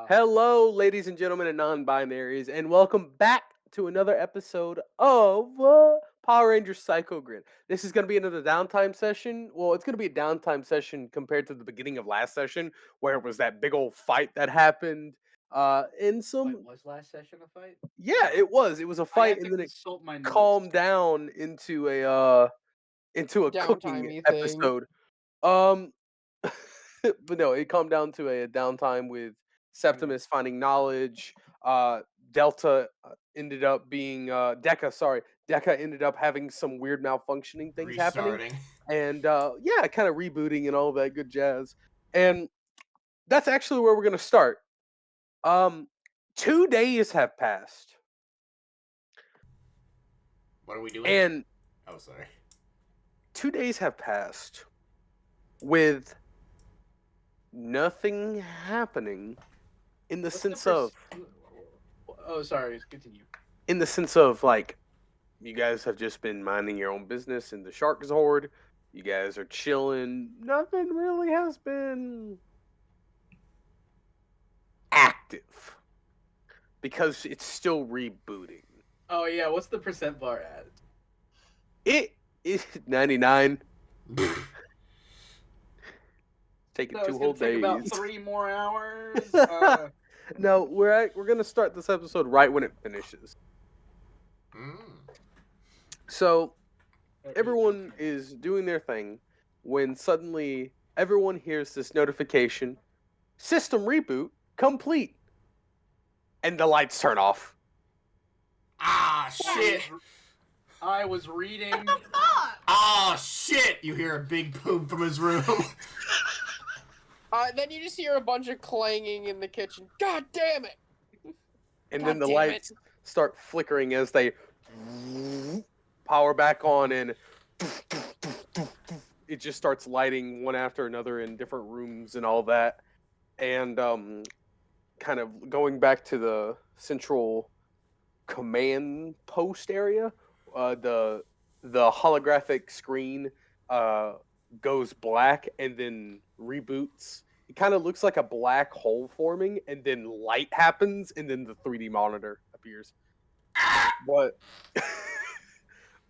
Hello, ladies and gentlemen and non-binaries, and welcome back to another episode of Power Rangers Psycho Grid. This is going to be another downtime session. Well, it's going to be a downtime session compared to the beginning of last session, where it was that big old fight that happened. In Wait, some, was last session a fight? yeah, it was. It was a I fight, have to and then it consult my notes. calmed down into a cooking Downtime-y thing. episode. Um, but no, it calmed down to a downtime with Septimus finding knowledge. Delta ended up being Deca. Sorry, Deca ended up having some weird malfunctioning things happening, Restarting. and yeah, kind of rebooting and all that good jazz. And that's actually where we're gonna start. Um, 2 days have passed, What are we doing? and Oh, sorry. 2 days have passed with nothing happening in the What's sense the of Oh, sorry. Continue. like you guys have just been minding your own business in the Shark Zord. You guys are chilling. Nothing really has been active because it's still rebooting. Oh yeah, what's the percent bar at? It is 99. Taking No, it's 2 gonna whole take about days. 3 more hours. No, we're gonna start this episode right when it finishes. So everyone is doing their thing when suddenly everyone hears this notification: system reboot complete, and the lights turn off. Ah, shit! I was reading. Ah, shit! You hear a big boom from his room. Then you just hear a bunch of clanging in the kitchen. God damn it! And God then the damn lights start flickering as they power back on, and it just starts lighting one after another in different rooms and all that. And kind of going back to the central command post area, the holographic screen goes black and then reboots. It kind of looks like a black hole forming, and then light happens, and then the 3D monitor appears. But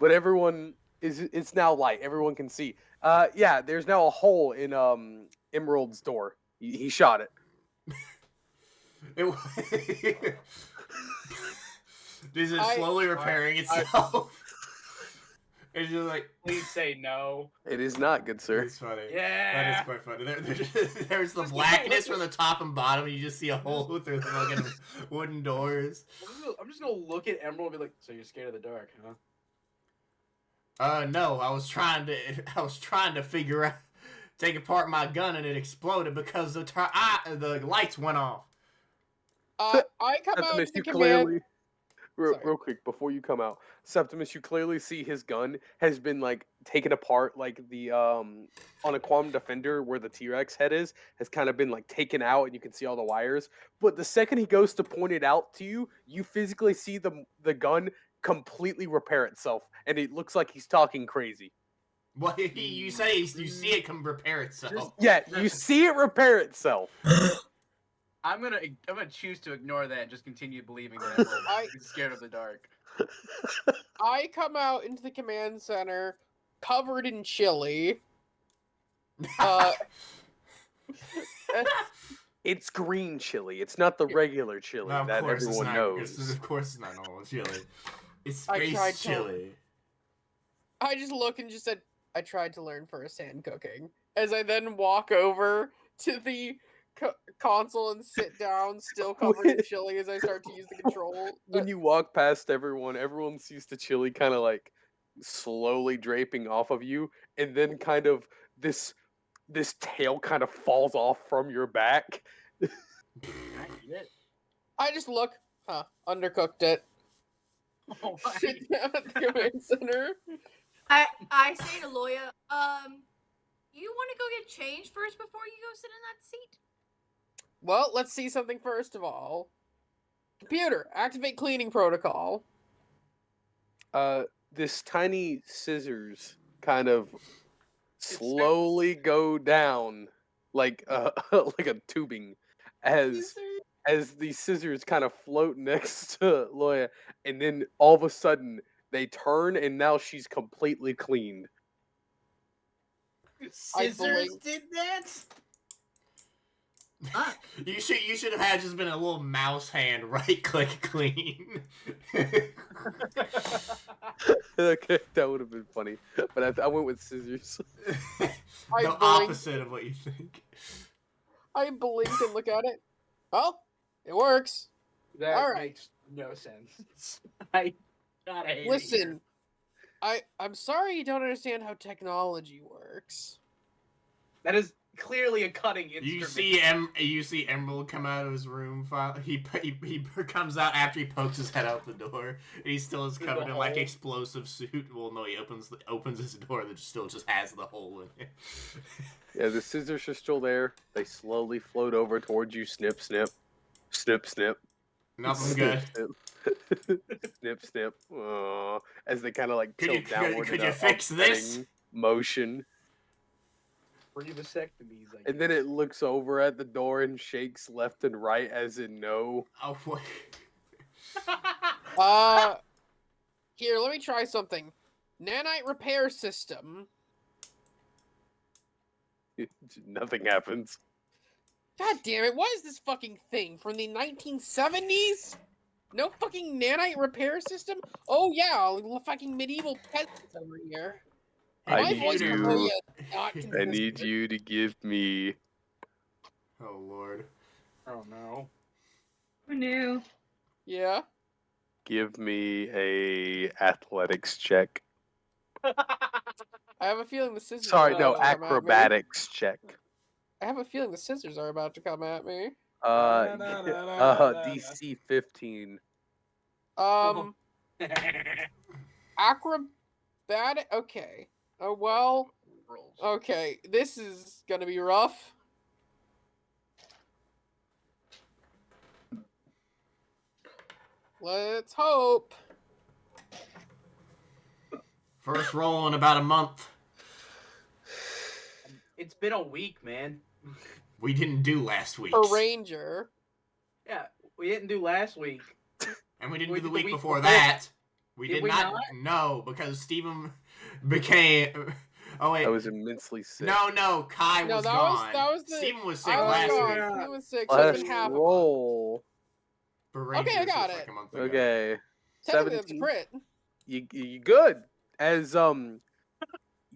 but everyone it's now light. Everyone can see. Yeah, there's now a hole in Emerald's door. He shot it. Is it I- slowly repairing itself? It's just like, Please say no. It is not, good sir. it's funny. That Yeah. is quite funny. There's the Just blackness look- from the top and bottom, and you just see a hole through the fucking wooden doors. I'm just gonna look at Emerald and be like, "So you're scared of the dark, huh?" No, I was trying to figure out, take apart my gun, and it exploded because the lights went off. I come out Septimus, to the you command. clearly real quick before you come out, Septimus, you clearly see his gun has been like taken apart, like the on a Quantum Defender where the T-Rex head is, has kind of been like taken out, and you can see all the wires. But the second he goes to point it out to you, you physically see the gun completely repair itself, and it looks like he's talking crazy. Well, you say you see it can repair itself. Yeah, you see it repair itself. I'm gonna choose to ignore that and just continue believing that Emerald is scared of the dark. I come out into the command center, covered in chili. It's green chili. It's not the regular chili No, that everyone knows. Of course, it's not normal chili. It's I tried space to- chili. I just look and just said, I tried to learn firsthand cooking. As I then walk over to the console and sit down, still covered in chili, as I start to use the control. When you walk past everyone sees the chili kind of like slowly draping off of you, and then kind of this tail kind of falls off from your back. Can I eat it? I just look, undercooked it. Oh, Sit down at the command center. I say to Loya, you want to go get changed first before you go sit in that seat? Well, let's see something first of all. Computer, activate cleaning protocol. This tiny scissors kind of slowly go down like like a tubing as as these scissors kind of float next to Loya, and then all of a sudden they turn, and now she's completely cleaned. Scissors blink. did that? Fuck. You should have had just been a little mouse hand right click clean. Okay, that would have been funny, but I went with scissors. The blinked. opposite of what you think. I blink and look at it. Well, it works. That All right. makes no sense. I gotta hate it Listen, I'm sorry you don't understand how technology works. here. That is clearly a cutting instrument. You see Emerald come out of his room. He comes out after he pokes his head out the door. And he still is Through covered the in like hole? explosive suit. Well, no, he opens his door that still just has the hole in it. Yeah, the scissors are still there. They slowly float over towards you. Snip, snip, snip, snip. Nothing good. Snip, snip, snip. Aw, as they kind of like Could you- tilt downward. could in you a fix this? upsetting motion? Free vasectomies, I And then it looks over at the door and shakes left and right as in no. Oh, what? Here, let me try something. Nanite repair system. Nothing happens. God damn it, what is this fucking thing? From the 1970s? No fucking nanite repair system? Oh yeah, fucking medieval peasants over here. I My need voice you- will tell you not I consistent. need you to give me. Oh lord. Oh no. Who knew? Yeah. Give me a athletics check. I have a feeling the scissors Sorry, are no, about to come at me. acrobatics check. I have a feeling the scissors are about to come at me. DC 15. Acrobatic. Okay. Oh well. Rolls. Okay. This is gonna be rough. Let's hope. First roll in about a month. It's been a week, man. We didn't do last week. For Ranger. Yeah, we didn't do last week. And we didn't We do the did the week week before before. that. We Did did we not. not? No, because Steven became. Oh wait. I was immensely sick. No, Kai No, was that gone. was the. Steven was sick I was last gone. week. He was sick, so it's Last been half a month. roll. For Okay, I Rangers, got was it. like a month ago. Okay. Technically, that's a 17. crit. You good. As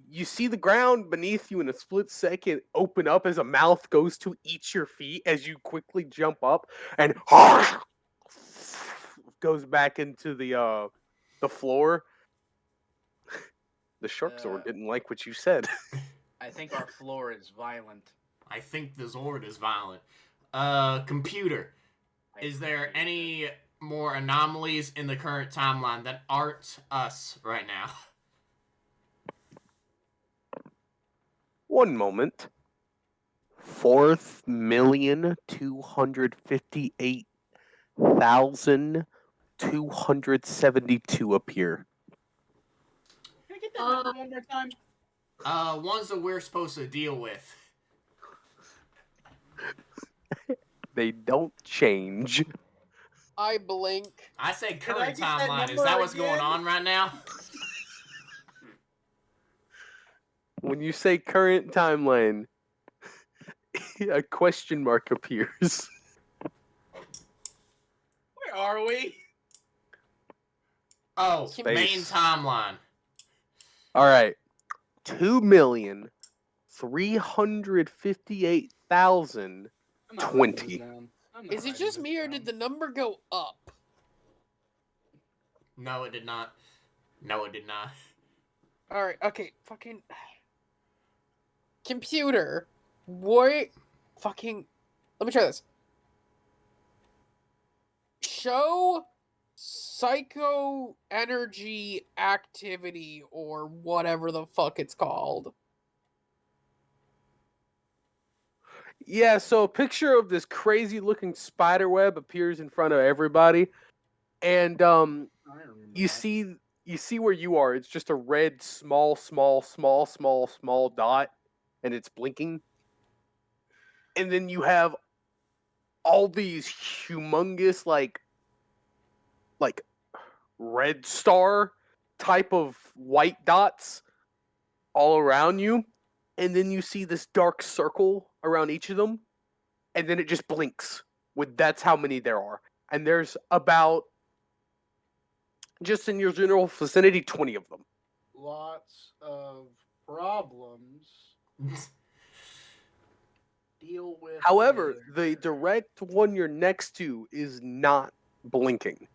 you see the ground beneath you in a split second open up as a mouth goes to eat your feet as you quickly jump up and goes back into the floor. The shark sword didn't like what you said. I think our floor is violent. I think the Zord is violent. Computer. Is there any more anomalies in the current timeline that aren't us right now? One moment. 4,258,272 appear. Can I get that number one more time? Ones that we're supposed to deal with. They don't change. I blink. I said Can I current get that timeline. Is number that what's going again? on right now? When you say current timeline, a question mark appears. Where are we? Oh, Space. main timeline. All right. 2,358,000. I'm not 20. writing this down. I'm not Is it writing just this me or down. did the number go up? No, it did not. No, it did not. Alright, okay, fucking. Computer. What? Fucking. Let me try this. Show psycho energy activity or whatever the fuck it's called. Yeah, so a picture of this crazy looking spider web appears in front of everybody. And I don't remember you that. see where you are. It's just a red small dot and it's blinking. And then you have all these humongous like red star type of white dots all around you, and then you see this dark circle around each of them, and then it just blinks. That's how many there are, and there's about, just in your general vicinity, 20 of them. Lots of problems. Deal with. However, later. the direct one you're next to is not blinking.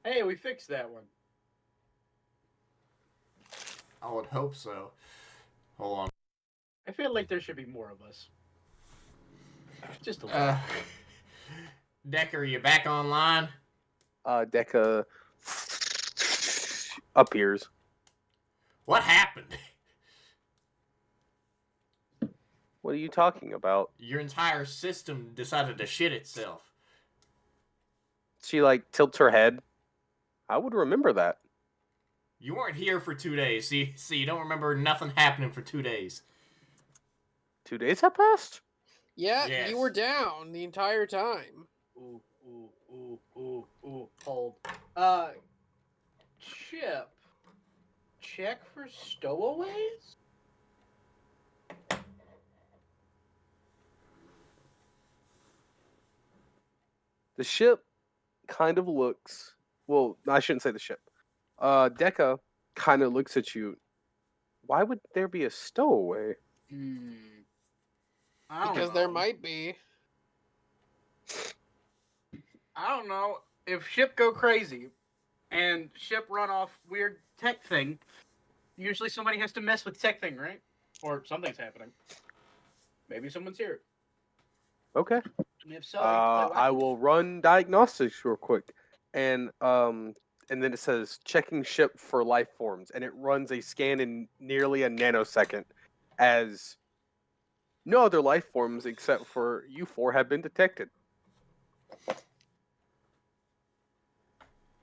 Hey, we fixed that one. I would hope so. Hold on. I feel like there should be more of us. Just a little. Decker, you back online? Deca appears. What happened? What are you talking about? Your entire system decided to shit itself. She like tilts her head. I would remember that. You weren't here for 2 days, so you don't remember nothing happening for 2 days. 2 days have passed? Yeah, Yes. you were down the entire time. Ooh. Hold. Chip. Check for stowaways? The ship kind of looks. Well, I shouldn't say the ship. Deca kind of looks at you. Why would there be a stowaway? I don't Because know. there might be. I don't know. If ship go crazy and ship run off weird tech thing, usually somebody has to mess with tech thing, right? Or something's happening. Maybe someone's here. Okay. And if so, I will run diagnostics real quick, and then it says checking ship for life forms, and it runs a scan in nearly a nanosecond, as no other life forms except for you four have been detected.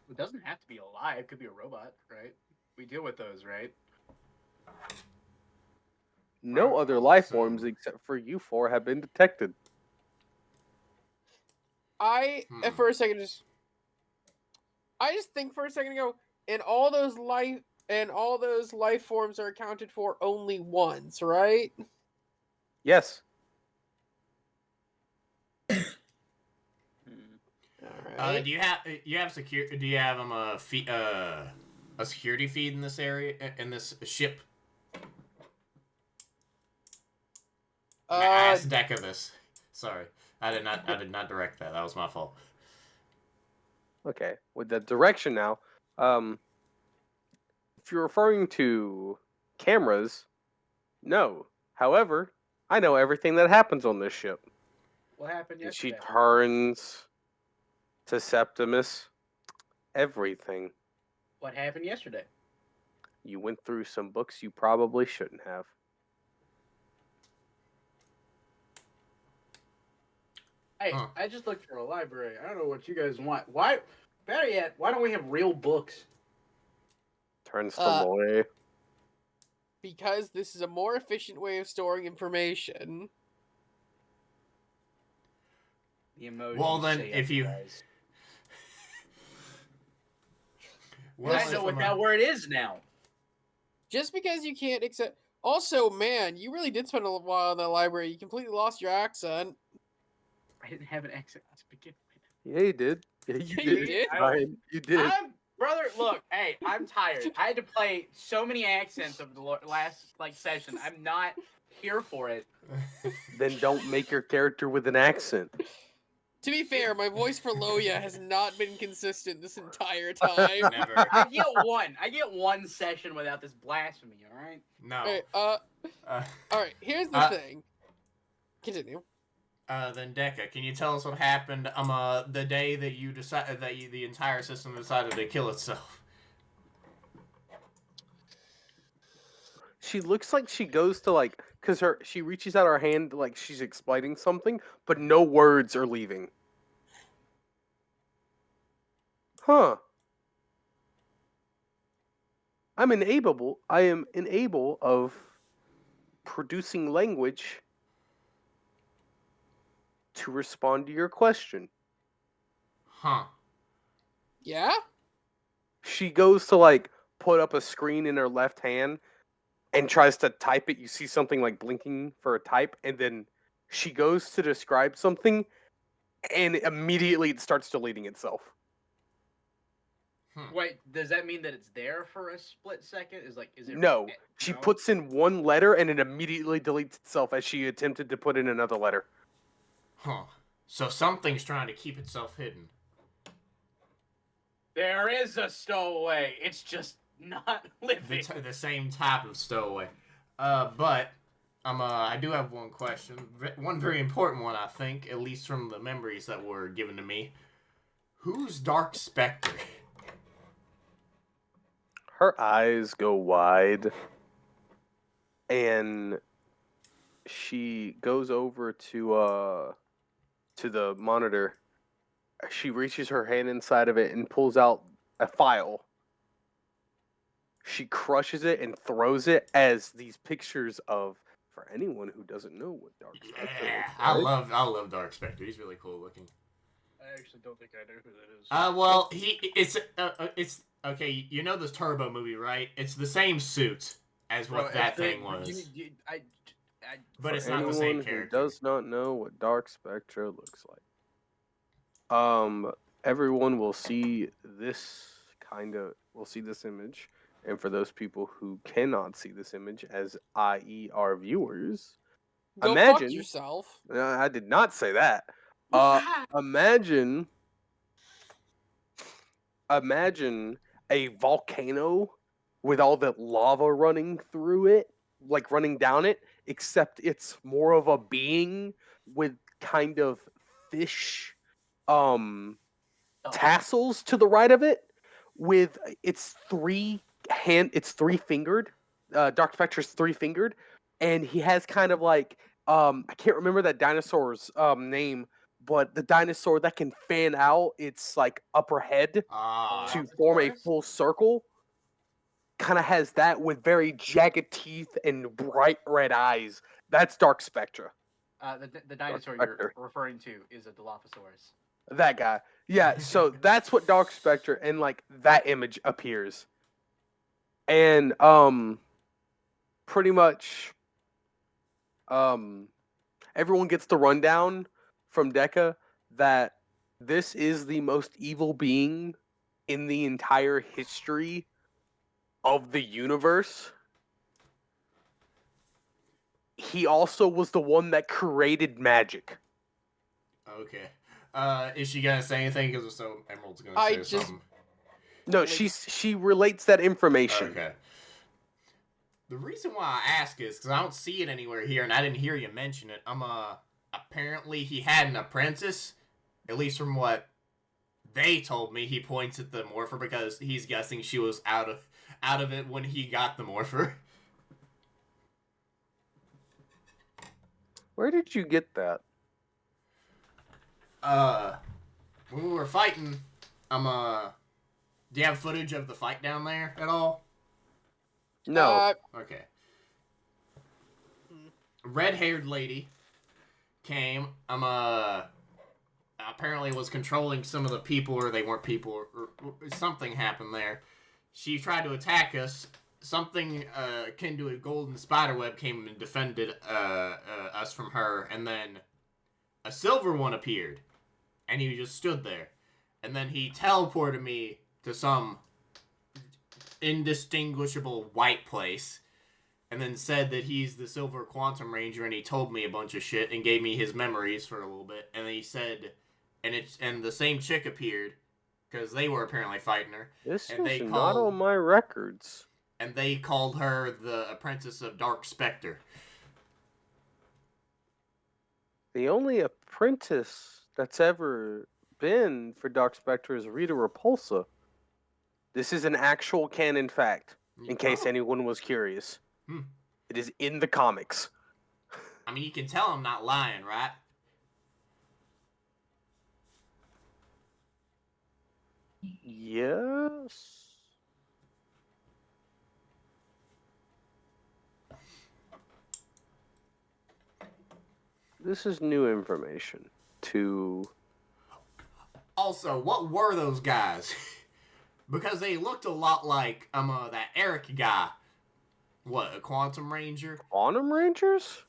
It doesn't have to be alive. It could be a robot, right? We deal with those, right? No other life forms except for you four have been detected. For a second, I just think for a second ago, and all those life forms are accounted for only once, right? Yes. All right. Do you have Do you have a security feed in this area, in this ship? I asked Deca this. Sorry, I did not direct that. That was my fault. Okay. With the direction now, if you're referring to cameras, no. However, I know everything that happens on this ship. What happened And she yesterday? turns to Septimus. Everything. What happened yesterday? You went through some books you probably shouldn't have. Hey, Huh. I just looked for a library. I don't know what you guys want. Why? Better yet, why don't we have real books? Turns to Loy. Because this is a more efficient way of storing information. The emoji. Well, then, say if you- otherwise. Well, I know what that word is now. Just because you can't accept. Also, man, you really did spend a while in that library. You completely lost your accent. I didn't have an accent to begin with. Yeah, you did. Yeah, you Yeah, did. you did. Ryan, you did. Brother, look, hey, I'm tired. I had to play so many accents of the last session. I'm not here for it. Then don't make your character with an accent. To be fair, my voice for Loya has not been consistent this entire time. Never. I get one session without this blasphemy. All right. No. Okay, Uh, alright, here's the thing. Continue. Then Deca, can you tell us what happened the day that you decided that the entire system decided to kill itself? She looks like she goes to because she reaches out her hand like she's explaining something, but no words are leaving. Huh. I am enabled of producing language to respond to your question. Huh. Yeah? She goes to like put up a screen in her left hand and tries to type it. You see something like blinking for a type, and then she goes to describe something, and immediately it starts deleting itself. Wait, does that mean that it's there for a split second? Is it? No, she no? puts in one letter and it immediately deletes itself as she attempted to put in another letter. Huh. So something's trying to keep itself hidden. There is a stowaway. It's just not living. The same type of stowaway. But I do have one question. One very important one, I think, at least from the memories that were given to me. Who's Dark Spectre? Her eyes go wide, and she goes over to the monitor. She reaches her hand inside of it and pulls out a file. She crushes it and throws it as these pictures of, for anyone who doesn't know what Dark Spectre Yeah, looks like. I love Dark Spectre. He's really cool looking. I actually don't think I know who that is. Well, it's okay. You know this Turbo movie, right? It's the same suit as what that thing was, but For it's not the same anyone who character. does not know what Dark Spectre looks like. Everyone will see this image, and for those people who cannot see this image, as i.e. our viewers, Go imagine fuck yourself. I did not say that. Imagine a volcano with all the lava running through it, like running down it, except it's more of a being with kind of fish tassels to the right of it, with it's three fingered. Dark Spectre's 3-fingered, and he has kind of like I can't remember that dinosaur's name, but the dinosaur that can fan out its like upper head to form a full circle, kind of has that with very jagged teeth and bright red eyes. That's Dark Spectre. The dinosaur Spectre. you're referring to is a Dilophosaurus. That guy. Yeah, so that's what Dark Spectre, and like that image appears. And pretty much everyone gets the rundown from Deca that this is the most evil being in the entire history of the universe. He also was the one that created magic. Okay. Is she gonna say anything? Because so Emerald's gonna say something. No, she relates that information. Okay. The reason why I ask is because I don't see it anywhere here, and I didn't hear you mention it. Apparently he had an apprentice, at least from what they told me. He points at the morpher because he's guessing she was out of it when he got the morpher. Where did you get that? When we were fighting, do you have footage of the fight down there at all? No. Okay. Red-haired lady came. Apparently was controlling some of the people, or they weren't people, or something happened there. She tried to attack us. Something akin to a golden spiderweb came and defended us from her, and then a silver one appeared, and he just stood there. And then he teleported me to some indistinguishable white place, and then said that he's the Silver Quantum Ranger, and he told me a bunch of shit and gave me his memories for a little bit. And he said, and the same chick appeared because they were apparently fighting her. This and is not on my records. And they called her the apprentice of Dark Spectre. The only apprentice that's ever been for Dark Spectre is Rita Repulsa. This is an actual canon fact, in case anyone was curious. It is in the comics. I mean, you can tell I'm not lying, right? Yes. This is new information. to... Also, what were those guys? Because they looked a lot like that Eric guy. What, a Quantum Ranger? Quantum Rangers?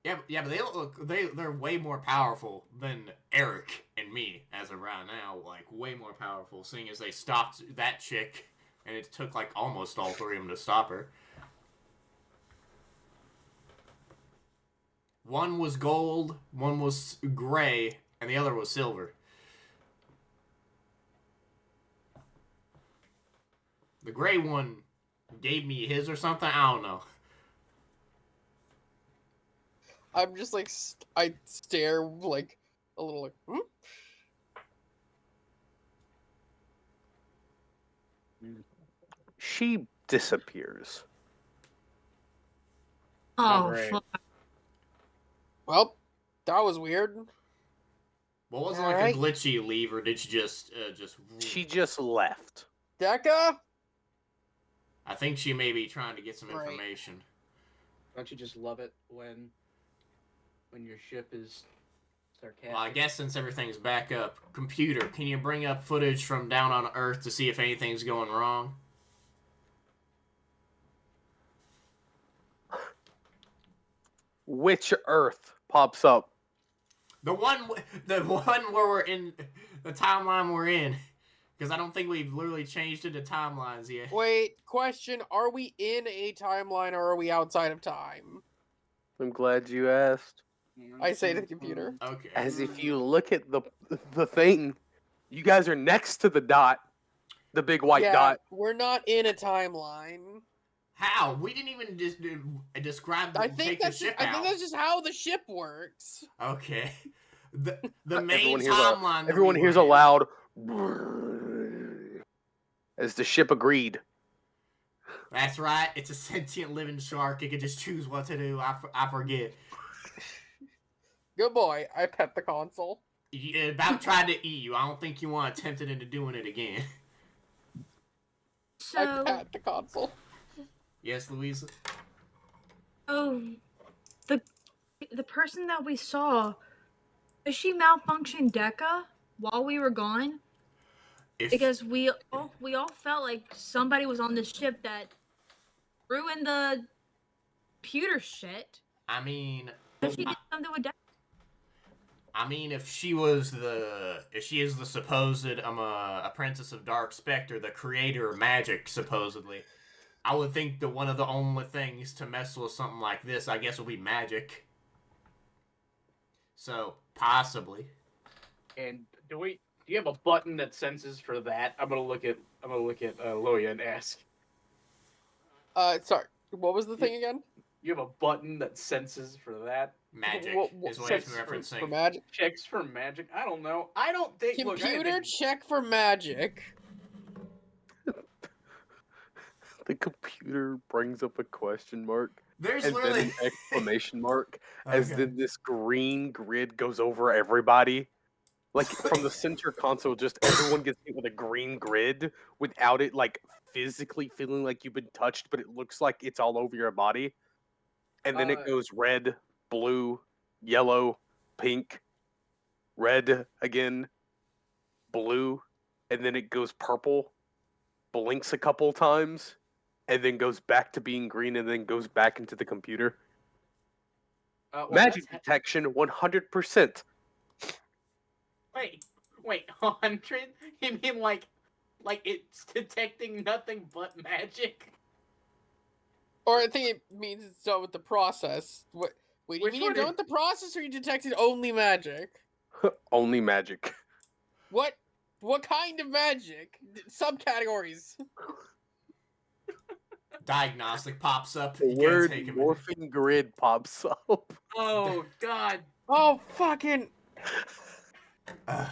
Yeah, but they're way more powerful than Eric and me as of right now. Like, way more powerful, seeing as they stopped that chick, and it took like almost all three of them to stop her. One was gold, one was gray, and the other was silver. The gray one gave me his or something. I don't know. I'm just like, I stare like a little like, hmm? She disappears. Oh, great. fuck. Well, that was weird. Well, wasn't it like Alright. a glitchy leave, or did she just She just left. Deca? I think she may be trying to get some Right. information. Don't you just love it when your ship is sarcastic? Well, I guess since everything's back up, computer, can you bring up footage from down on Earth to see if anything's going wrong? Which Earth pops up? The one where we're in the timeline we're in, because I don't think we've literally changed into timelines yet. Wait, question, are we in a timeline or are we outside of time? I'm glad you asked. I say to the computer. Okay. As if you look at the thing, you guys are next to the dot, the big white yeah, dot. we're not in a timeline. How? We didn't even describe the I think take the ship out. that's just how the ship works. Okay. The main Everyone hears a- timeline. that Everyone we hears were a in. loud as the ship agreed. That's right. It's a sentient living shark. It can just choose what to do. I forget. Good boy. I pet the console. It about tried to eat you. I don't think you want to tempt it into doing it again. I So, pet the console. Yes, Louisa? oh, the person that we saw, is she malfunctioned Deca while we were gone? If Because we all felt like somebody was on this ship that ruined the computer shit. I mean, But she did something with Deca. if she is the supposed apprentice of Dark Spectre, the creator of magic, supposedly, I would think that one of the only things to mess with something like this, I guess, would be magic. So possibly. And do you have a button that senses for that? I'm gonna look at Loya and ask. Sorry. What was the thing again? You have a button that senses for that? Magic What is what he's checks referencing. for magic? Checks for magic? I don't know. I don't think. Look, I Computer think- check for magic. The computer brings up a question mark There's and then literally an exclamation mark as Okay. then this green grid goes over everybody. Like from the center console, just everyone gets hit with a green grid without it like physically feeling like you've been touched, but it looks like it's all over your body. And then it goes red, blue, yellow, pink, red again, blue, and then it goes purple, blinks a couple times, and then goes back to being green and then goes back into the computer. well, Magic that's- detection 100%. Wait, 100? You mean like it's detecting nothing but magic? Or I think it means it's done with the process. What? Wait, you Which mean you're one done is- with the process, or you detected only magic? Only magic. What? What kind of magic? Subcategories. diagnostic pops up. The You gotta word take a minute. morphing grid pops up. Oh God! Oh fucking! Ugh.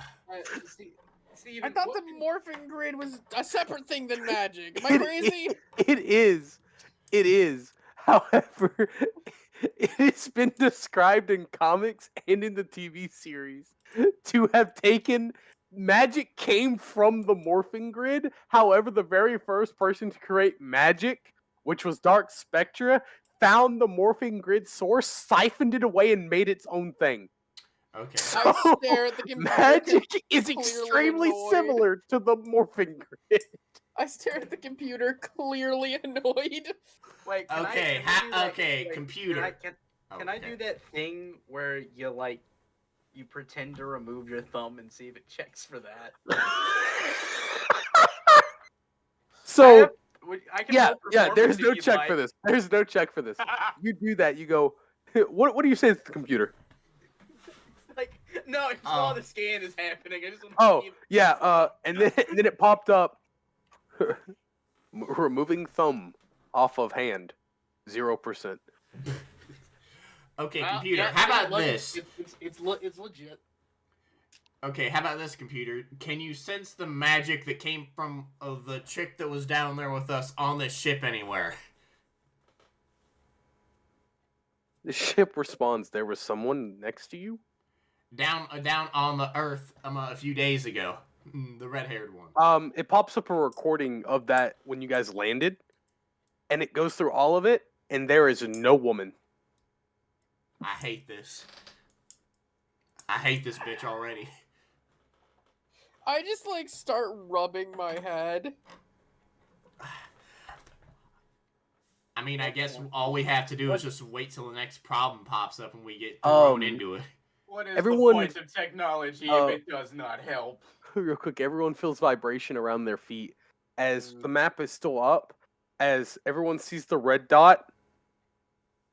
Steven, I thought what- the morphing grid was a separate thing than magic. Am I crazy? It is. It is. However, it has been described in comics and in the TV series to have taken magic came from the morphing grid. However, the very first person to create magic, which was Dark Spectra, found the morphing grid source, siphoned it away, and made its own thing. Okay. So, I stare at the computer. magic is clearly extremely annoyed. similar to the morphing grid. I stare at the computer, clearly annoyed. Wait, can Okay, I do that, okay, wait, computer. Can I do that thing where you like you pretend to remove your thumb and see if it checks for that? So I can yeah, roll yeah. There's performance no if you'd check like. for this. There's no check for this. You do that. You go. What do you say to the computer? Like, no, it's while the scan is happening. I just want to Oh see if yeah. And then it popped up. Removing thumb off of hand, 0%. Okay, Well, computer. yeah, How yeah, about look, this? It's legit. Okay, how about this, computer? Can you sense the magic that came from the chick that was down there with us on this ship anywhere? The ship responds. There was someone next to you. Down on the Earth a few days ago. The red-haired one. It pops up a recording of that when you guys landed, and it goes through all of it, and there is no woman. I hate this. I hate this bitch already. I just like start rubbing my head. I mean, I guess all we have to do is just wait till the next problem pops up and we get thrown into it. What is Everyone- the point of technology if it does not help? Real quick, everyone feels vibration around their feet as the map is still up. As everyone sees the red dot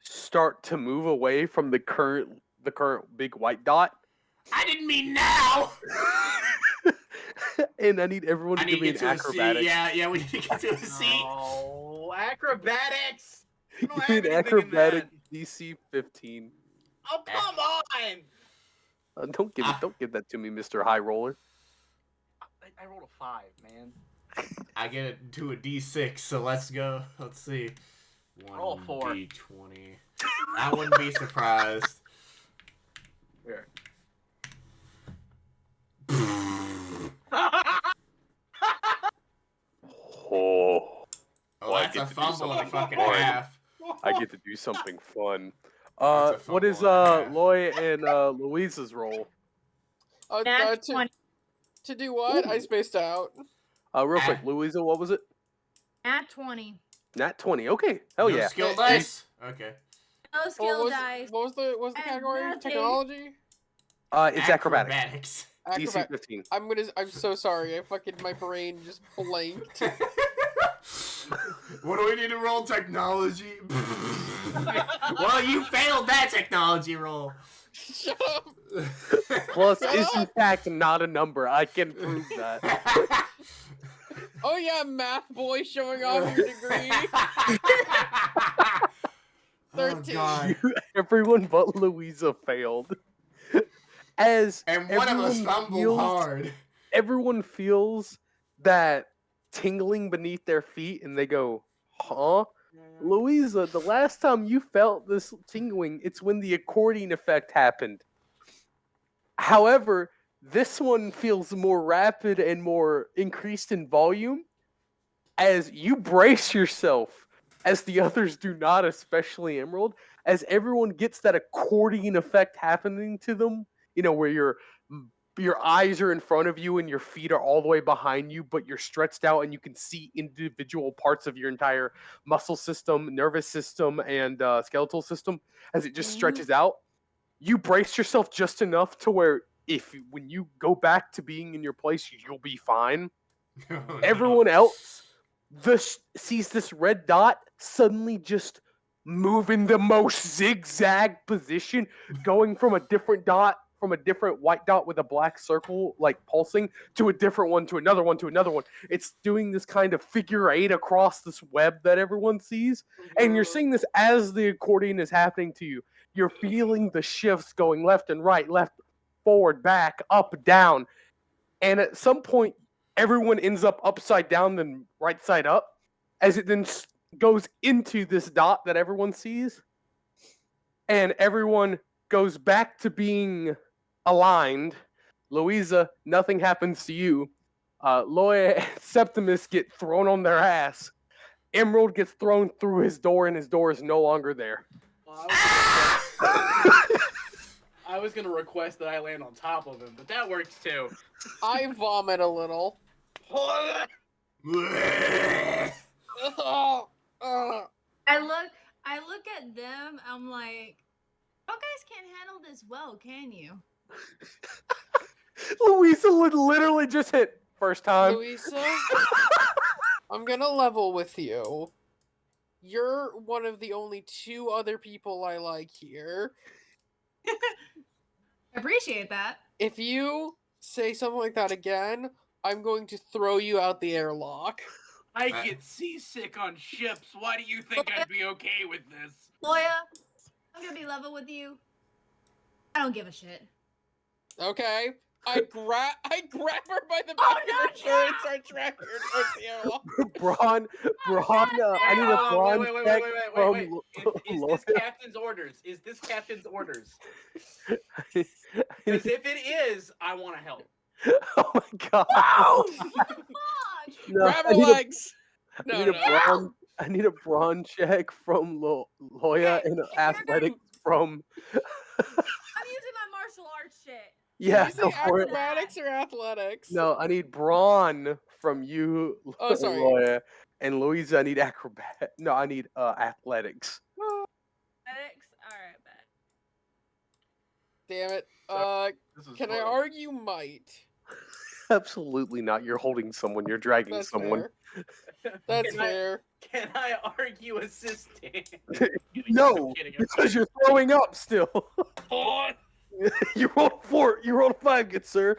start to move away from the current big white dot. I didn't mean now! And I need everyone I to need give to me get an to a seat. acrobatics. Yeah, we need to get to a seat. Oh, acrobatics! You don't Give have me an anything in acrobatic that. DC 15. Oh, come on! Don't give that to me, Mr. High Roller. I rolled a 5, man. I get it to a D6, so let's go. Let's see. Roll 4. D20. I wouldn't be surprised. Here. Oh, Oh, I that's get a to do fumble and a something fucking fun. half. I get to do something fun. That's a What is fumble and a half. Loy and Louise's role? That's To do what? I Ooh. spaced out. Real quick, Louisa, what was it? At 20. Nat 20. Okay, hell No yeah. skill dice? Okay. No skill dice. What was the And category? nothing. Technology? It's acrobatics. Acrobatics. DC Acrobat. 15. I'm so sorry. My brain just blanked. What do we need to roll? Technology? Well, you failed that technology roll. Shut up. Plus is in fact not a number. I can prove that. Oh yeah, math boy showing off your degree. Oh, 13. God. Everyone but Louisa failed. As And one of us everyone fumbled feels- hard. Everyone feels that tingling beneath their feet, and they go, "Huh, Louisa? The last time you felt this tingling, it's when the accordion effect happened. However, this one feels more rapid and more increased in volume. As you brace yourself, as the others do not, especially Emerald, as everyone gets that accordion effect happening to them, where your eyes are in front of you and your feet are all the way behind you, but you're stretched out and you can see individual parts of your entire muscle system, nervous system, and skeletal system as it just stretches out. You brace yourself just enough to where when you go back to being in your place, you'll be fine. Oh, no. Everyone else sees this red dot suddenly just move in the most zigzag position, going from a different dot, from a different white dot with a black circle like pulsing, to a different one, to another one, to another one. It's doing this kind of figure 8 across this web that everyone sees. And you're seeing this as the accordion is happening to you. You're feeling the shifts going left and right, left, forward, back, up, down. And at some point, everyone ends up upside down then right side up, as it then goes into this dot that everyone sees. And everyone goes back to being aligned. Louisa, nothing happens to you. Loya and Septimus get thrown on their ass. Emerald gets thrown through his door, and his door is no longer there. I I was gonna request that I land on top of him, but that works too. I vomit a little. Oh, I look at them. I'm like, you guys can't handle this well, can you? Louisa would literally just hit first time. Louisa, I'm gonna level with you. You're one of the only 2 other people I like here. Appreciate that. If you say something like that again, I'm going to throw you out the airlock. I get seasick on ships. Why do you think I'd be okay with this? Loya, I'm gonna be level with you. I don't give a shit. Okay. I grab her by the back Oh, of her not shirt and now! start dragging her towards the airlock. Braun, I need a Hold on, brawn wait, check from Is this Loya. captain's orders? Is this captain's orders? Because if it is, I want to help. Oh my god! Fuck! No, Grab I her need a- legs. I No, need a no. brawn. I need a brawn check from Loya Okay, and if you're athletics from. I'm using my martial arts shit. Yeah, Did you go say for it. acrobatics or athletics? No, I need brawn from you, Oh, sorry. Loya, and Louisa. I need acrobat. No, I need athletics. Athletics? Alright, bet. Damn it. This is Can I fun. argue might? Absolutely not. You're holding someone. You're dragging That's someone. fair. That's Can I- fair. Can I argue assistant? No, I'm kidding, I'm because you're throwing up still. kidding. You rolled 4. You rolled 5, good sir.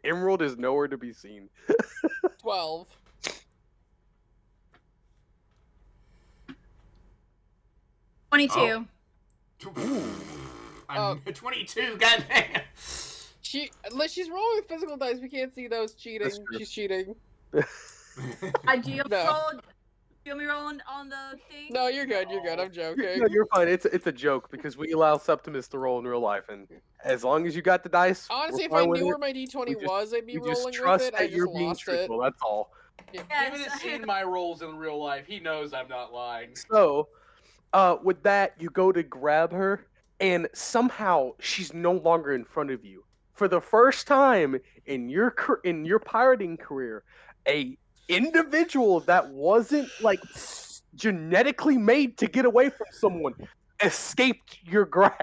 Emerald is nowhere to be seen. 12. $22. I'm 22, goddamn. Unless she's rolling with physical dice, we can't see those cheating. That's true. She's cheating. Do you No. roll? Do you want me rolling on the thing? No, you're good. You're good. I'm joking. No, you're fine. It's a joke because we allow Septimus to roll in real life, and as long as you got the dice, Honestly, we're if I fine with knew it. where my D20 just- was, I'd be We just rolling trust with it. I that just you're being lost it. truthful. That's all. David Yes. has seen my rolls in real life. He knows I'm not lying. So, with that, you go to grab her, and somehow she's no longer in front of you. For the first time in your pirating career, a individual that wasn't like genetically made to get away from someone escaped your grab.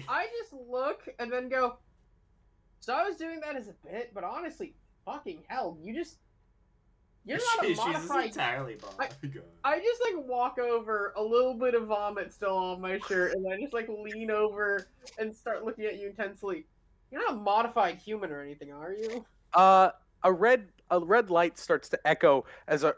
I just look and then go, so I was doing that as a bit, but honestly, fucking hell, you're not a She's modified. entirely bald. I just like walk over, a little bit of vomit still on my shirt, and I just like lean over and start looking at you intensely. You're not a modified human or anything, are you? A red light starts to echo as a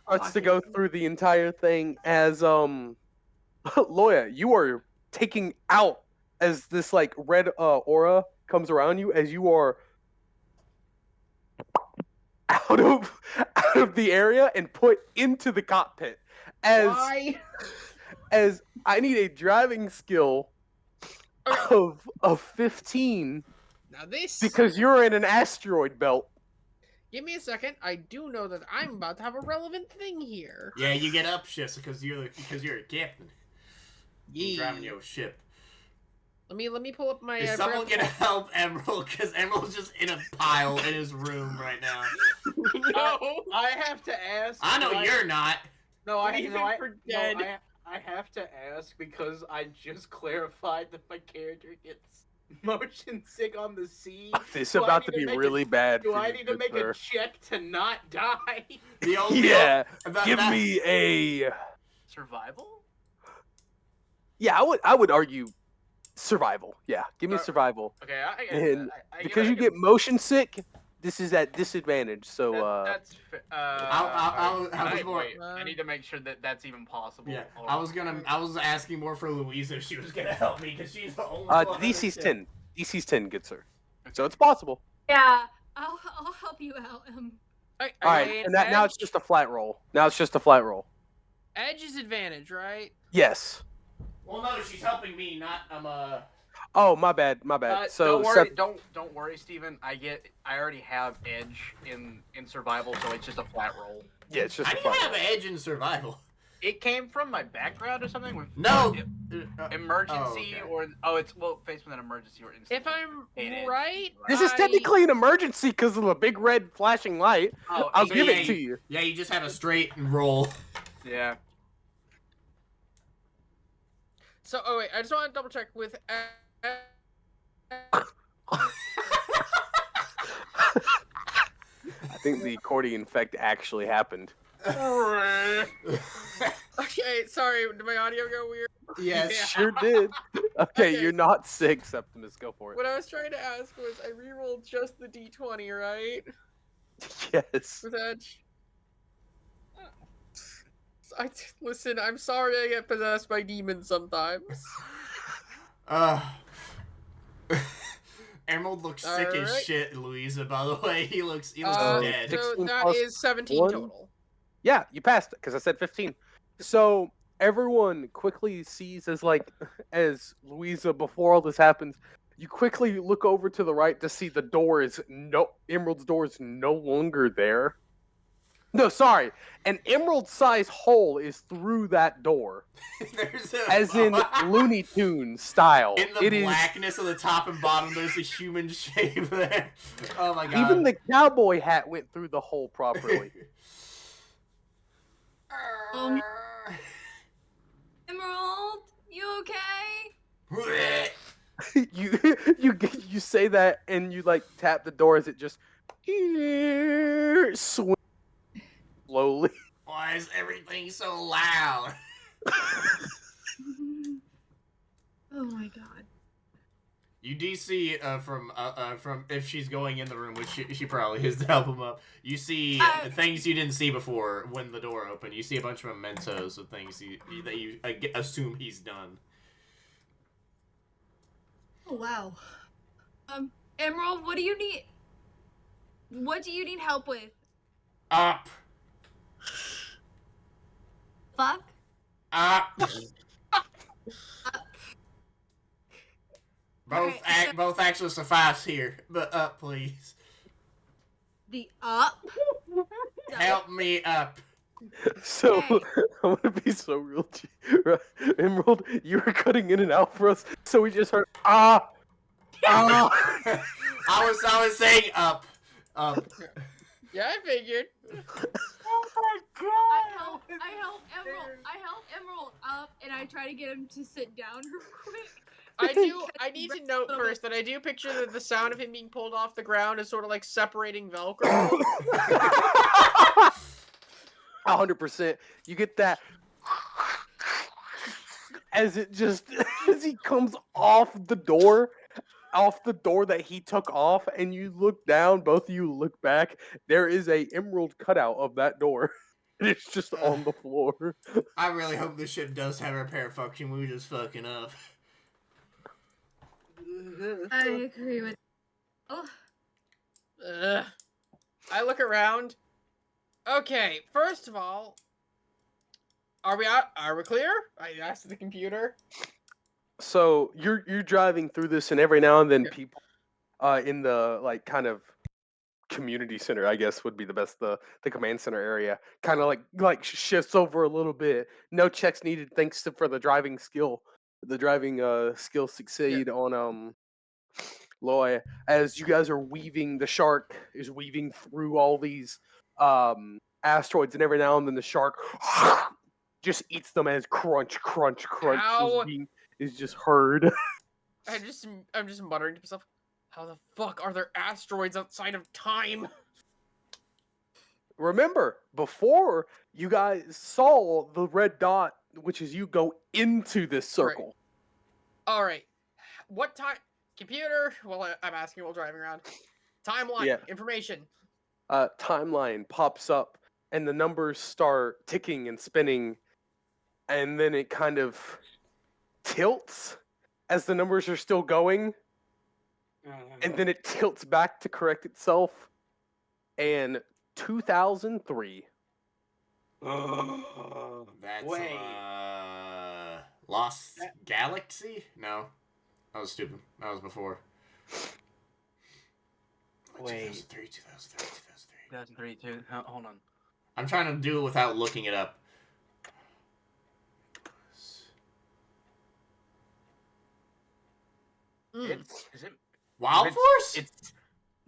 starts to go through the entire thing as Loya, you are taking out as this like red aura comes around you as you are out of the area and put into the cockpit. Why? As I need a driving skill of 15 Now this. because you're in an asteroid belt. Give me a second. I do know that I'm about to have a relevant thing here. Yeah, you get up shifts because you're a captain. You're driving your ship. Let me pull up my. Is someone gonna help Emerald? Because Emerald's just in a pile in his room right now. No. I have to ask. I know do you're not. No, I Leave no, him I, for no, dead. I have to ask because I just clarified that my character gets motion sick on the sea. It's Do I about need to be make really bad Do for I you, need to good make sir. a check to not die? The only Yeah, that- give that- me a. Survival? Yeah, I would argue survival. Yeah, give me survival. Okay, I get And that. I because I you get motion sick, this is at disadvantage. So that's I'll I, more- wait, I need to make sure that that's even possible. Yeah, Hold I on. was asking more for Louisa if she was gonna help me because she's the only one. on the DC's ship. 10. DC's 10, good sir. So it's possible. Yeah, I'll help you out. All right, and now it's just a flat roll. Now it's just a flat roll. Edge is advantage, right? Yes. Well, no, she's helping me, not Oh, my bad, my bad. So don't worry, Sep- don't worry, Steven. I already have edge in survival, so it's just a flat roll. Yeah, it's just How a do you fun have one. edge in survival? It came from my background or something with No. emergency okay. or it's faced with an emergency or instant. If I'm It is. right, This is technically an emergency because of the big red flashing light. Oh, I'll So give yeah, it to you. Yeah, you just have a straight roll. yeah. So, oh wait, I just want to double check with. I think the accordion effect actually happened. Okay, sorry, did my audio go weird? Yes. Sure did. Okay, Okay. you're not sick, Septimus. Go for it. What I was trying to ask was, I rerolled just the d20, right? Yes. With Edge. Listen, I'm sorry I get possessed by demons sometimes. Emerald looks sick as Alright. shit, Louisa, by the way. He looks dead. So 16 that plus is 17 1. total. Yeah, you passed it because I said 15. So everyone quickly sees as Louisa, before all this happens, you quickly look over to the right to see the door is Emerald's door is no longer there. No, sorry, an emerald-sized hole is through that door, There's a, as in Looney Tunes style. in the It is blackness of the top and bottom, there's a human shape there. Oh my god. even the cowboy hat went through the hole properly. Emerald, you okay? you say that and you tap the door as it just swings slowly. Why is everything so loud? Oh my god. You do see from if she's going in the room, which she probably is to help him up. You see things you didn't see before when the door opened. You see a bunch of mementos of things that you assume he's done. Oh wow. Emerald, what do you need? What do you need help with? Up, Fuck? up. Alright, so- Both actually suffice here, but up, please. The up? Help me up. So Okay. I'm gonna be so real, Emerald. You were cutting in and out for us, so we just heard ah. I was saying up. Yeah, I figured. Oh my god! I help Emerald up, and I try to get him to sit down real quick. I need to note first that I do picture that the sound of him being pulled off the ground is sort of like separating Velcro. 100%. You get that as he comes off the door that he took off, and you look down. Both of you look back. There is a emerald cutout of that door. It's just on the floor. I really hope this ship does have repair function. We were just fucking up. I agree with. Oh, I look around. Okay, first of all, are we out? Are we clear? I asked the computer. So you're driving through this, and every now and then Yeah. people in the kind of community center, I guess would be the best, the command center area, kind of shifts over a little bit. No checks needed, thanks for the driving skill. The driving skill succeed on Loy, as you guys are weaving. The shark is weaving through all these asteroids, and every now and then the shark just eats them as crunch Ow. is just heard. I'm just muttering to myself, how the fuck are there asteroids outside of time? Remember, before you guys saw the red dot, which is you go into this circle. Alright. What time? Computer? Well, I'm asking while driving around. Timeline. Yeah. Information. Timeline pops up, and the numbers start ticking and spinning, and then it kind of tilts as the numbers are still going, and then it tilts back to correct itself, and 2003. That's Wait. Lost Galaxy? No. That was stupid. That was before. Wait. 2003. 2003 too. Hold on. I'm trying to do it without looking it up. Is it Wild it's- Force? It's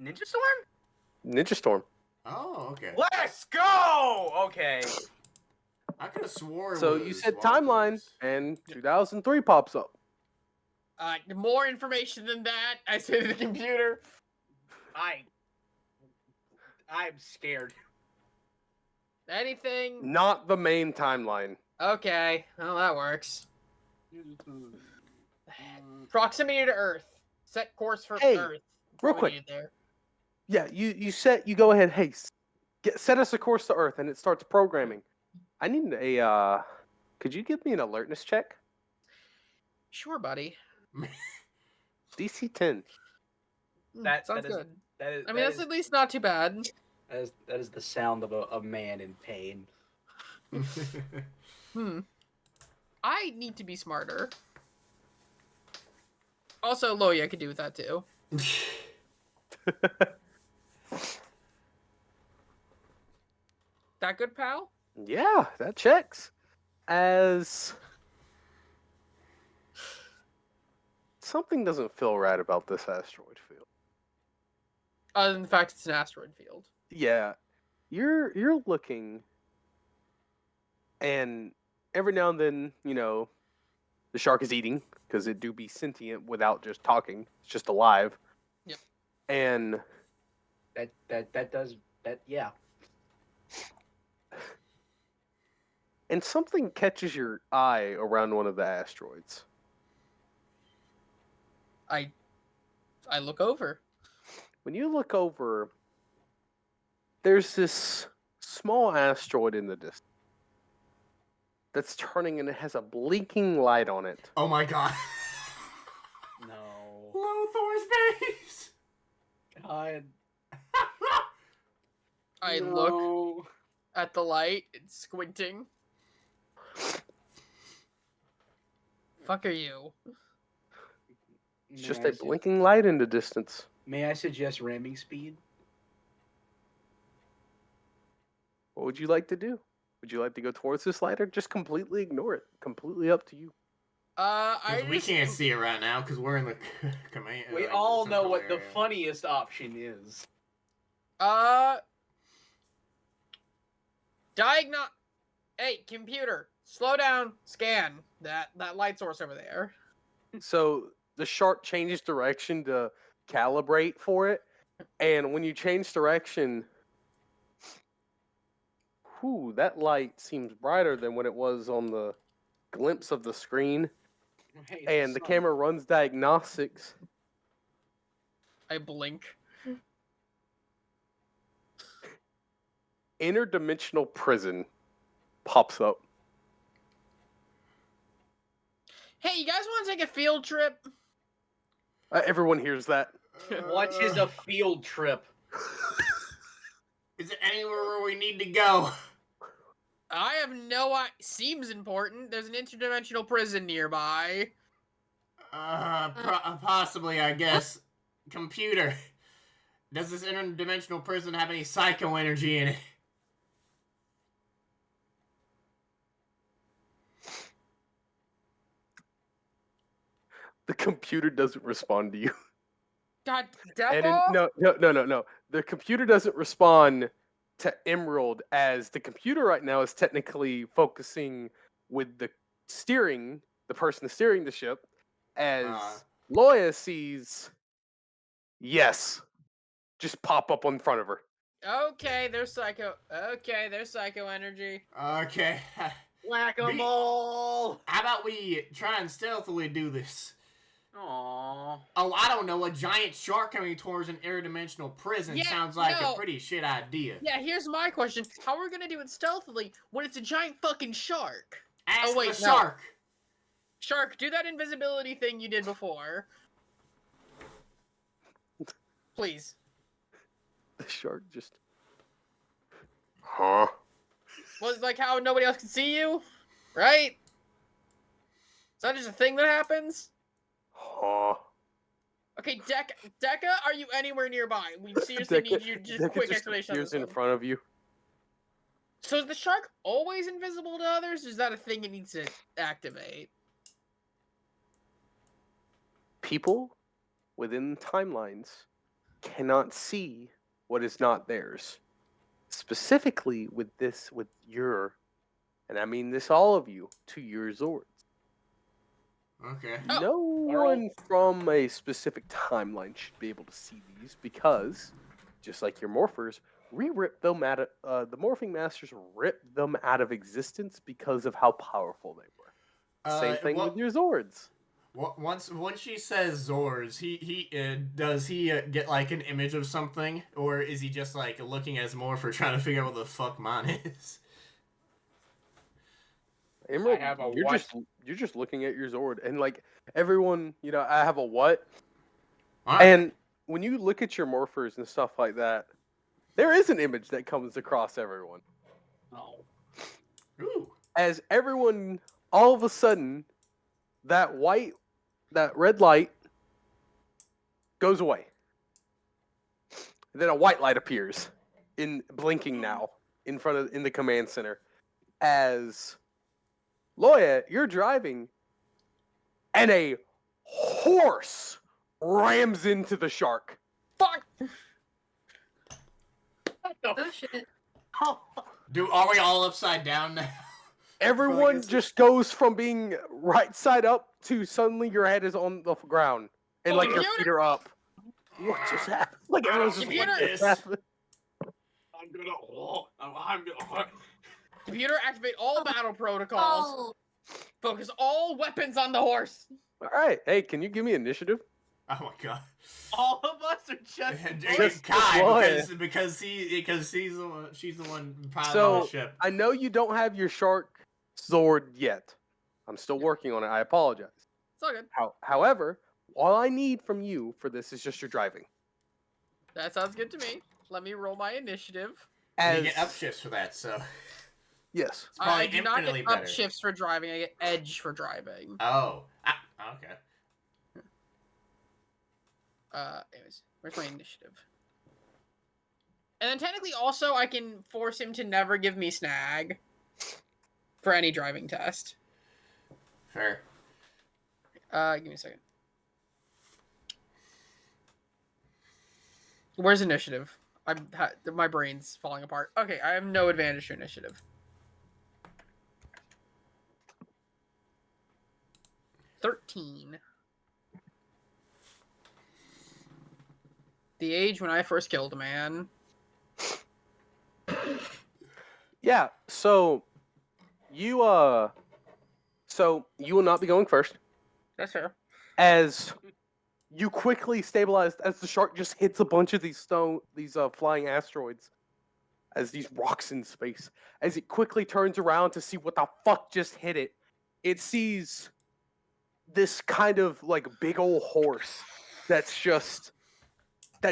Ninja Storm? Ninja Storm. Oh, okay. Let's go! Okay. I could have swore. So it you was said Wild timeline, Force. and 2003 pops up. More information than that, I say to the computer. I'm scared. Anything? Not the main timeline. Okay, well that works. Proximity to Earth. Set course for Hey, Earth. real What we quick. need there. Yeah, you go ahead. Hey, set us a course to Earth, and it starts programming. I need a. Could you give me an alertness check? Sure, buddy. DC 10. That Sounds is- good. That is. I mean, that's at least not too bad. that is the sound of a man in pain. I need to be smarter. Also, Loya could do with that too. That good, pal? Yeah, that checks. As something doesn't feel right about this asteroid field. Other than the fact it's an asteroid field. Yeah, you're looking, and every now and then, the shark is eating because it do be sentient without just talking. It's just alive. Yep. And Yeah. and something catches your eye around one of the asteroids. I look over. When you look over, there's this small asteroid in the distance that's turning, and it has a blinking light on it. Oh my god. No. Lothor's base. God. I look at the light. It's squinting. Fuck are you? It's just a blinking light in the distance. May I suggest ramming speed? What would you like to do? Would you like to go towards this light or just completely ignore it? Completely up to you. We can't see it right now because we're in the command. We like, all the know central what the area. funniest option is. Hey, computer, slow down. Scan that light source over there. So the shark changes direction to calibrate for it, and when you change direction, that light seems brighter than when it was on the glimpse of the screen. Hey, And the son. camera runs diagnostics. I blink. Interdimensional prison pops up. Hey, you guys want to take a field trip? Everyone hears that. What is a field trip? Is it anywhere where we need to go? I have no idea. Seems important. There's an interdimensional prison nearby. Possibly, I guess. Computer. Does this interdimensional prison have any psycho energy in it? The computer doesn't respond to you. God, And Deco? no. The computer doesn't respond to Emerald, as the computer right now is technically focusing with the person steering the ship, as Loya sees yes just pop up in front of her. Okay, there's psycho. Okay, there's psycho energy. Okay. Whack-a-mole! How about we try and stealthily do this? Aww. Oh, I don't know. A giant shark coming towards an interdimensional prison Yeah, sounds like no. a pretty shit idea. Yeah, here's my question. How are we gonna do it stealthily when it's a giant fucking shark? Ask wait, the no. shark. Shark, do that invisibility thing you did before. Please. The shark just huh? Was it like how nobody else can see you? Right? Is that just a thing that happens? Huh? Okay, Deca, are you anywhere nearby? We seriously need you just Deca quick just explanation on appears this in one. front of you. So is the shark always invisible to others? Or is that a thing it needs to activate? People within timelines cannot see what is not theirs. Specifically with your, and I mean this all of you, to your Zords. Okay. Oh, No Oral. one from a specific timeline should be able to see these because, just like your morphers, we rip them out of the morphing masters ripped them out of existence because of how powerful they were. Same thing with your Zords. Once she says Zords, he does he get like an image of something, or is he just like looking as Morpher trying to figure out what the fuck Mon is? Emerald, have a you're what? you're just looking at your Zord, and like everyone, I have a what, Alright. and when you look at your morphers and stuff like that, there is an image that comes across everyone. No. Ooh. As everyone, all of a sudden, that red light goes away. Then a white light appears, blinking now in the command center. As Loya, you're driving, and a horse rams into the shark. Fuck! What the Oh shit. Are we all upside down now? Everyone it's- just goes from being right side up to suddenly your head is on the ground, and like your feet are up. What just happened? Like everyone's just like, Computer "What's happening?" I'm gonna. Computer, activate all battle protocols. Oh, Focus all weapons on the horse. All right, hey, can you give me initiative? Oh my god. All of us are just. Just Kai, one. because she's the one piloting So the ship. I know you don't have your shark sword yet. I'm still working on it. I apologize. It's all good. However, all I need from you for this is just your driving. That sounds good to me. Let me roll my initiative. You get upshifts for that, so Yes. it's probably I do not infinitely get better. upshifts for driving. I get edge for driving. Oh. Okay. Anyways, where's my initiative? And then technically, also, I can force him to never give me snag for any driving test. Fair. Give me a second. Where's initiative? My brain's falling apart. Okay, I have no advantage to initiative. 13. The age when I first killed a man. Yeah. So you will not be going first. That's fair. As you quickly stabilize, as the shark just hits a bunch of these flying asteroids, as these rocks in space, as it quickly turns around to see what the fuck just hit it, it sees this kind of like big old horse that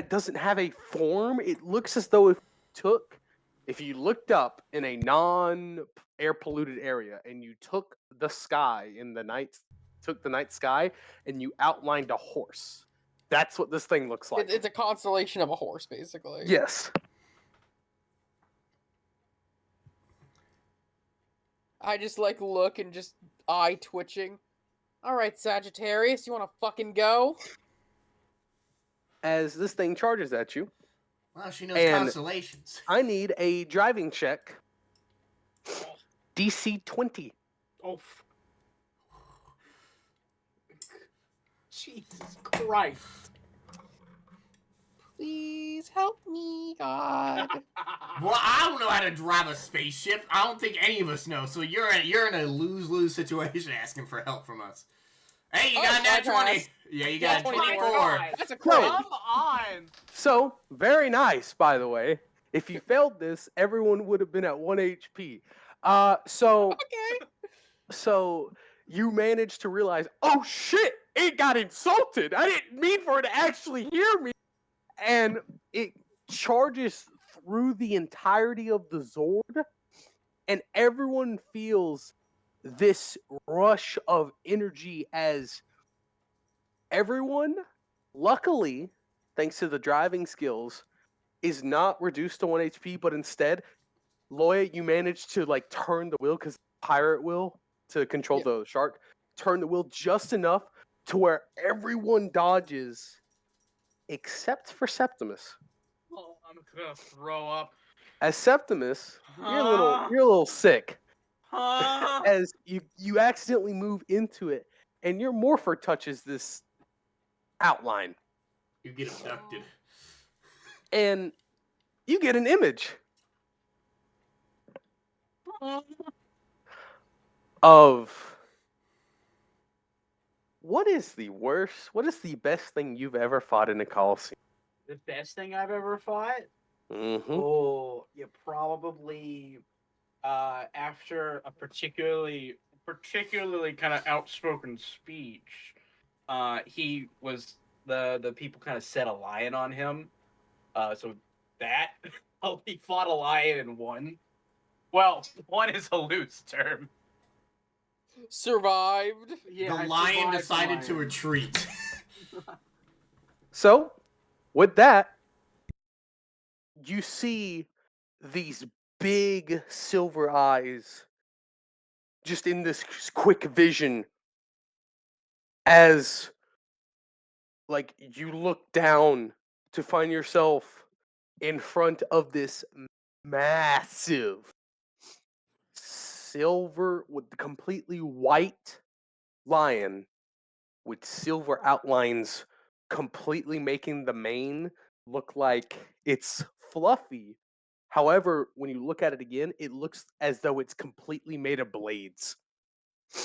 doesn't have a form. It looks as though if you looked up in a non-air polluted area and you took the sky in the night sky and you outlined a horse. That's what this thing looks like. It's a constellation of a horse, basically. Yes. I just like look and just eye twitching. All right, Sagittarius, you want to fucking go? As this thing charges at you, Well, she knows And- constellations. I need a driving check. DC 20. Oh. Jesus Christ. Please help me, God. Well, I don't know how to drive a spaceship. I don't think any of us know. So you're in a lose-lose situation asking for help from us. Hey, you Oh, got that I 20. passed. Yeah, you Yeah, got 24. 24. That's a No. crit. Come on. So, very nice, by the way. If you failed this, everyone would have been at 1 HP. So Okay. you managed to realize, oh shit, it got insulted. I didn't mean for it to actually hear me. And it charges through the entirety of the Zord, and everyone feels this rush of energy as everyone, luckily, thanks to the driving skills, is not reduced to 1 HP, but instead Loya, you managed to like turn the wheel because pirate wheel to control Yeah. the shark. Turn the wheel just enough to where everyone dodges except for Septimus. Oh, I'm gonna throw up. As Septimus, you're a little sick. Huh? As you accidentally move into it, and your morpher touches this outline, You get abducted. and you get an image of what is the best thing you've ever fought in a Coliseum? The best thing I've ever fought? Mm-hmm. Oh, you probably after a particularly kind of outspoken speech, he was the people kind of set a lion on him. So that he fought a lion and won. Well, one is a loose term. Survived. Yeah, The I lion survived the decided to lion. retreat. So, with that, you see these big silver eyes just in this quick vision as like you look down to find yourself in front of this massive silver with completely white lion with silver outlines completely making the mane look like it's fluffy. However, when you look at it again, it looks as though it's completely made of blades.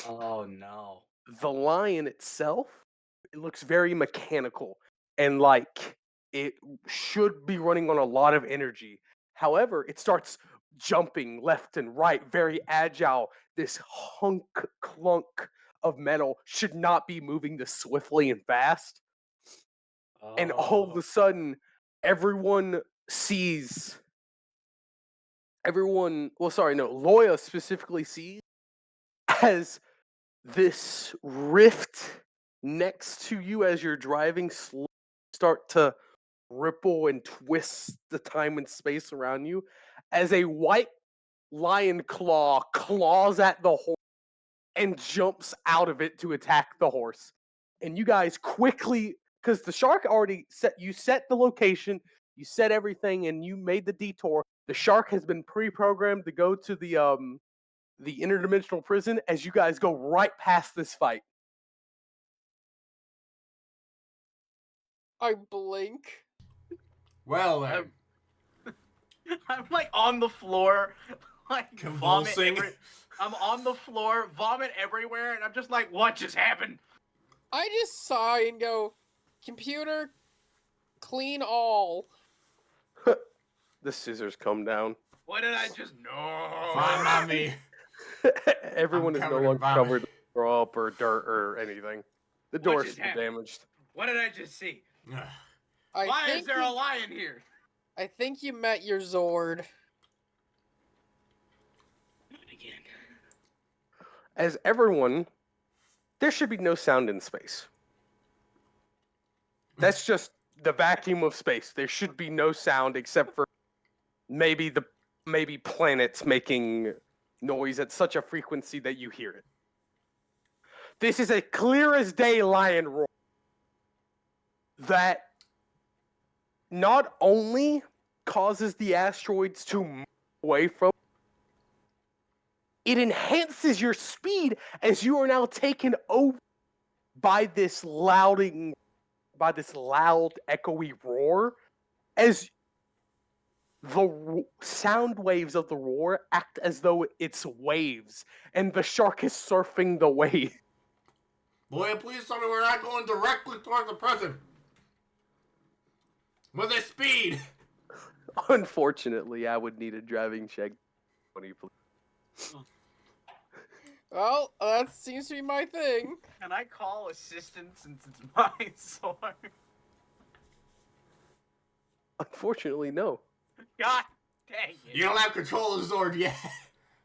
Oh no. The lion itself, it looks very mechanical and like it should be running on a lot of energy. However, it starts jumping left and right, very agile. This hunk clunk of metal should not be moving this swiftly and fast. And all of a sudden, everyone sees. Loya specifically sees as this rift next to you as you're driving start to ripple and twist the time and space around you as a white lion claws at the horse and jumps out of it to attack the horse. And you guys quickly, because the shark already set the location, you set everything, and you made the detour. The shark has been pre-programmed to go to the interdimensional prison as you guys go right past this fight. I blink. Well then, I'm like on the floor, like convulsing. I'm on the floor, vomit everywhere, and I'm just like, what just happened? I just sigh and go, computer, clean all. The scissors come down. What did I just know? Fine by me. Everyone I'm is no covered in longer vomit. covered in straw up or dirt or anything. The What door's just still happened? damaged. What did I just see? I Why think is there a lion here? I think you met your Zord. Again. As everyone, there should be no sound in space. That's just the vacuum of space. There should be no sound except for maybe planets making noise at such a frequency that you hear it. This is a clear as day lion roar that not only causes the asteroids to move away from, it enhances your speed as you are now taken over by this loud, echoey roar, as the sound waves of the roar act as though it's waves, and the shark is surfing the wave. Boy, please tell me we're not going directly towards the prison. With this speed. Unfortunately, I would need a driving check. Well, that seems to be my thing. Can I call assistance since it's my sword? Unfortunately, no. God dang it. You don't have control of the Zord yet.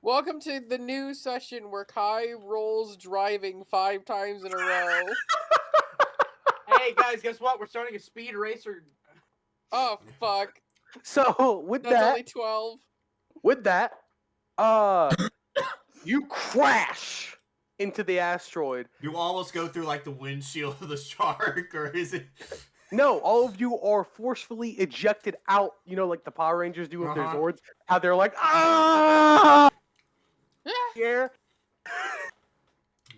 Welcome to the new session where Kai rolls driving 5 times in a row. Hey guys, guess what? We're starting a speed racer. Oh, fuck. So with That's that, only 12. with that, you crash into the asteroid. You almost go through like the windshield of the shark, or is it? No, all of you are forcefully ejected out. You know, like the Power Rangers do with their Uh-huh. Zords. How they're like, ah! Yeah. Yeah.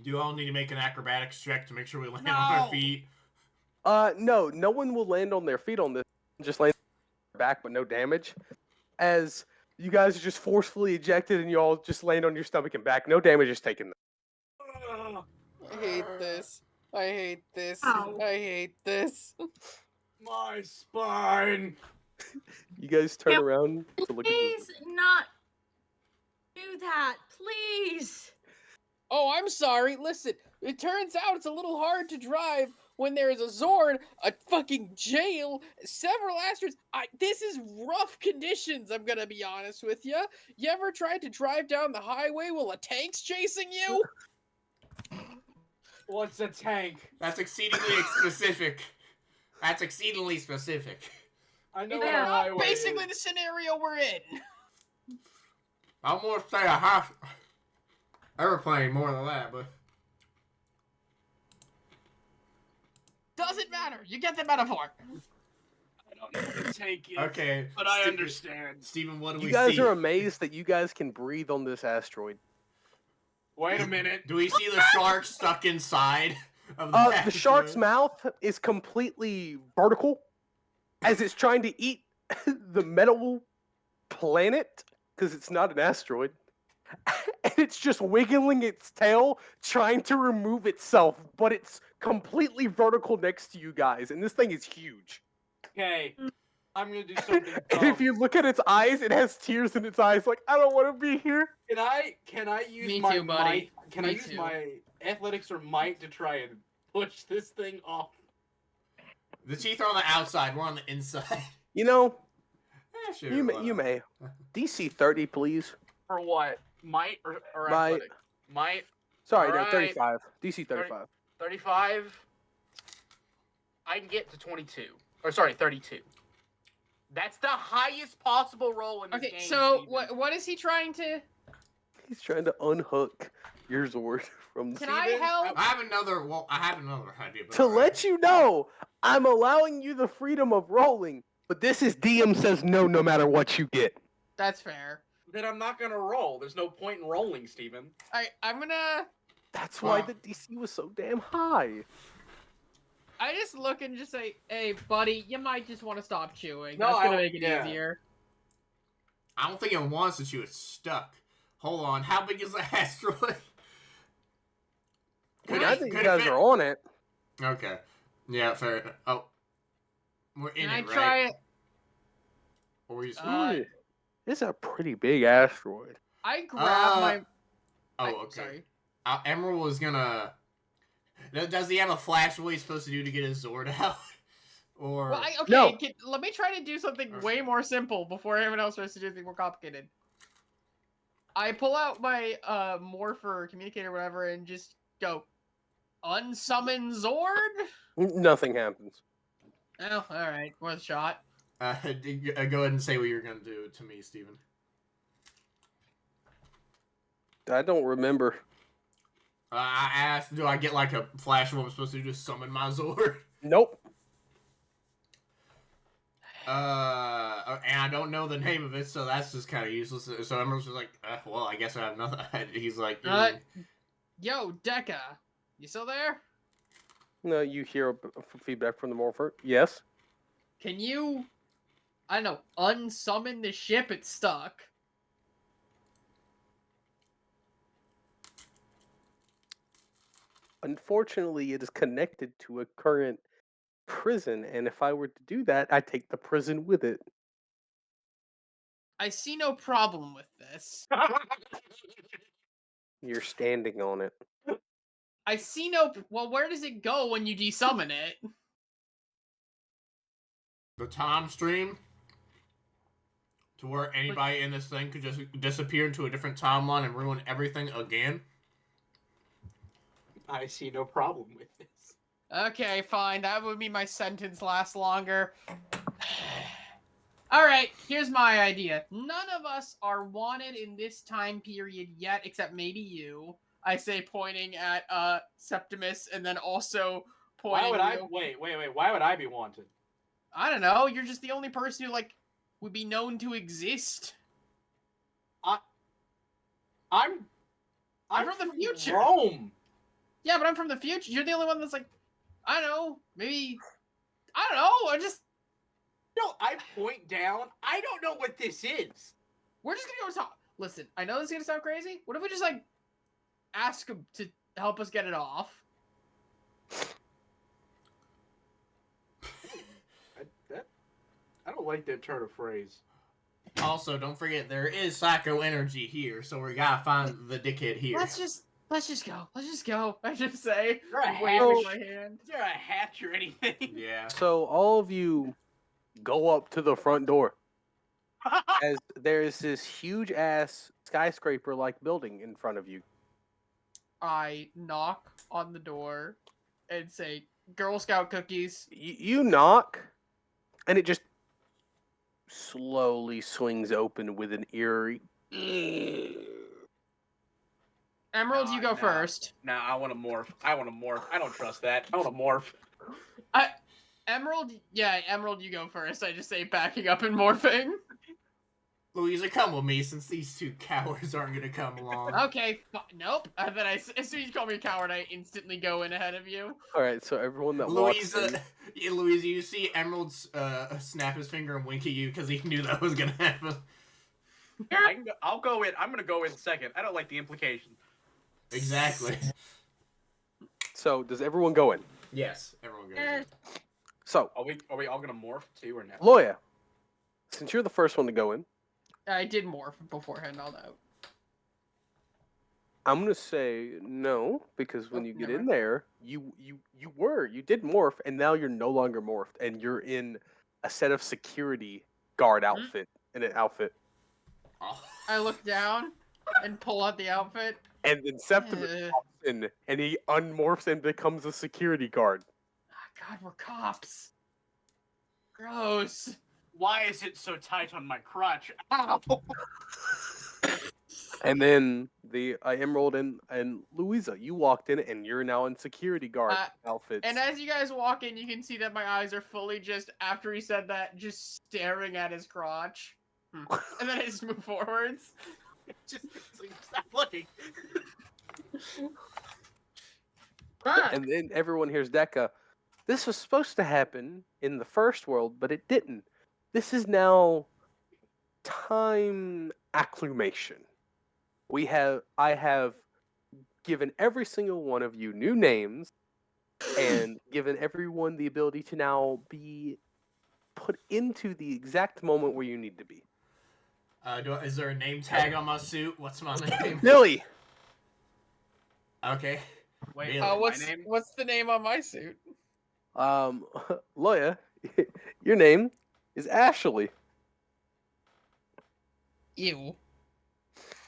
Do you all need to make an acrobatics check to make sure we land on our No. feet? No one will land on their feet on this. Just land on their back, but no damage. As you guys are just forcefully ejected, and you all just land on your stomach and back. No damage is taken. I hate this. I hate this. Ow. I hate this. My spine. You guys turn Yep. around to look at Please not do that. Please. Oh, I'm sorry. Listen, it turns out it's a little hard to drive when there is a Zord, a fucking jail, several asteroids. This is rough conditions, I'm gonna be honest with you. You ever tried to drive down the highway while a tank's chasing you? What's a tank? That's exceedingly specific. That's exceedingly specific. I know It's what a highway basically is. the scenario we're in. I'm gonna say a half airplane more than that, but Doesn't matter. You get the metaphor. I don't know what a tank is. okay. But I Ste- understand. Steven, what do you we guys see? are amazed that you guys can breathe on this asteroid. Wait a minute. Do we see the shark stuck inside of The shark's asteroid? mouth is completely vertical as it's trying to eat the metal planet because it's not an asteroid. And it's just wiggling its tail, trying to remove itself, but it's completely vertical next to you guys, and this thing is huge. Okay. I'm gonna do something And dumb. if you look at its eyes, it has tears in its eyes, like, I don't want to be here. Can I use Me my too, buddy. might? Can I Me use too. my athletics or might to try and push this thing off? The teeth are on the outside. We're on the inside. You know, Sure, you whatever. may. DC 30, please. For what? Might or Might. athletic? Might. Sorry, no, Alright. 35. DC 35. 35. I can get to 22. Or sorry, 32. That's the highest possible roll in this Okay, game. so Steven. what is he trying to? He's trying to unhook your Zord from the Can I Steven, help? I have another. Well, I have another idea. But to let you know, I'm allowing you the freedom of rolling, but this is DM says no matter what you get. That's fair. Then I'm not gonna roll. There's no point in rolling, Steven. I'm gonna. That's why Wow. the DC was so damn high. I just look and just say, "Hey, buddy, you might just want to stop chewing. No, That's I gonna don't- make it yeah. easier." I don't think it wants to chew. It's stuck. Hold on. How big is the asteroid? I mean, Could I it- think you could it guys fit- are on it. Okay. Yeah, fair enough. Oh. We're in Can I it, try right? it? Or we just... Ooh, it's a pretty big asteroid. I grab my. Oh, I- okay. Sorry. Emerald was gonna... Does he have a flash? What he's supposed to do to get his Zord out? Or... Well, okay, No. let me try to do something way more simple before everyone else tries to do anything more complicated. I pull out my morpher communicator or whatever and just go, unsummon Zord? Nothing happens. Oh, alright, worth a shot. go ahead and say what you're gonna do to me, Steven. I don't remember. I asked, do I get like a flash of what I'm supposed to do to summon my Zord? Nope. And I don't know the name of it, so that's just kind of useless. So Emerald's just like, well, I guess I have nothing. He's like, Yo, Deca, you still there? No, you hear feedback from the morpher. Yes. Can you, I don't know, unsummon the ship? It's stuck. Unfortunately, it is connected to a current prison, and if I were to do that, I take the prison with it. I see no problem with this. You're standing on it. I see no. Well, where does it go when you desummon it? the time stream to where anybody in this thing could just disappear into a different timeline and ruin everything again. I see no problem with this. Okay, fine. That would mean my sentence lasts longer. All right, here's my idea. None of us are wanted in this time period yet, except maybe you. I say, pointing at Septimus, and then also pointing. Why would I? you. Wait. Why would I be wanted? I don't know. You're just the only person who like would be known to exist. I'm from the future. Rome. Yeah, but I'm from the future. You're the only one that's like, I don't know, maybe. I don't know. No, I point down. I don't know what this is. We're just gonna go talk. Listen, I know this is gonna sound crazy. What if we just like ask him to help us get it off? I don't like that turn of phrase. Also, don't forget there is psycho energy here, so we gotta find the dickhead here. Let's just go. Let's just go. I should say. Is there a Waving hatch? my hand. Is there a hatch or anything? Yeah. So all of you go up to the front door as there's this huge ass skyscraper like building in front of you. I knock on the door and say, "Girl Scout cookies." You knock, and it just slowly swings open with an eerie. Emerald, you go Nah. first. Nah, I want to morph. I don't trust that. I want to morph. Emerald, you go first. I just say backing up and morphing. Louisa, come with me since these two cowards aren't gonna come along. Okay, nope. And then as soon as you call me a coward, I instantly go in ahead of you. All right, so everyone that walks in, Louisa, you see Emerald snap his finger and wink at you because he knew that was gonna happen. I'll go in. I'm gonna go in second. I don't like the implication. Exactly. So does everyone go in? Yes, everyone goes. Yes. So Are we all gonna morph too or no? Loya, since you're the first one to go in, I did morph beforehand, I'll know. I'm gonna say no because when Oh, you get never in there, you did morph, and now you're no longer morphed, and you're in a set of security guard outfit in an outfit, Oh. I look down and pull out the outfit. and then Septimus walks in, and he unmorphs and becomes a security guard. Oh, God, we're cops. Gross. Why is it so tight on my crotch? Ow! And then the Emerald and Louisa, you walked in, and you're now in security guard outfits. And as you guys walk in, you can see that my eyes are fully just, after he said that, just staring at his crotch. And then I just move forwards. Just stop looking. And then everyone hears Deca. This was supposed to happen in the first world, but it didn't. This is now time acclimation. I have given every single one of you new names and given everyone the ability to now be put into the exact moment where you need to be. Is there a name tag on my suit? What's my name? Billy! Okay. Wait, Really? my What's name? what's the name on my suit? Loya, your name is Ashley. Ew.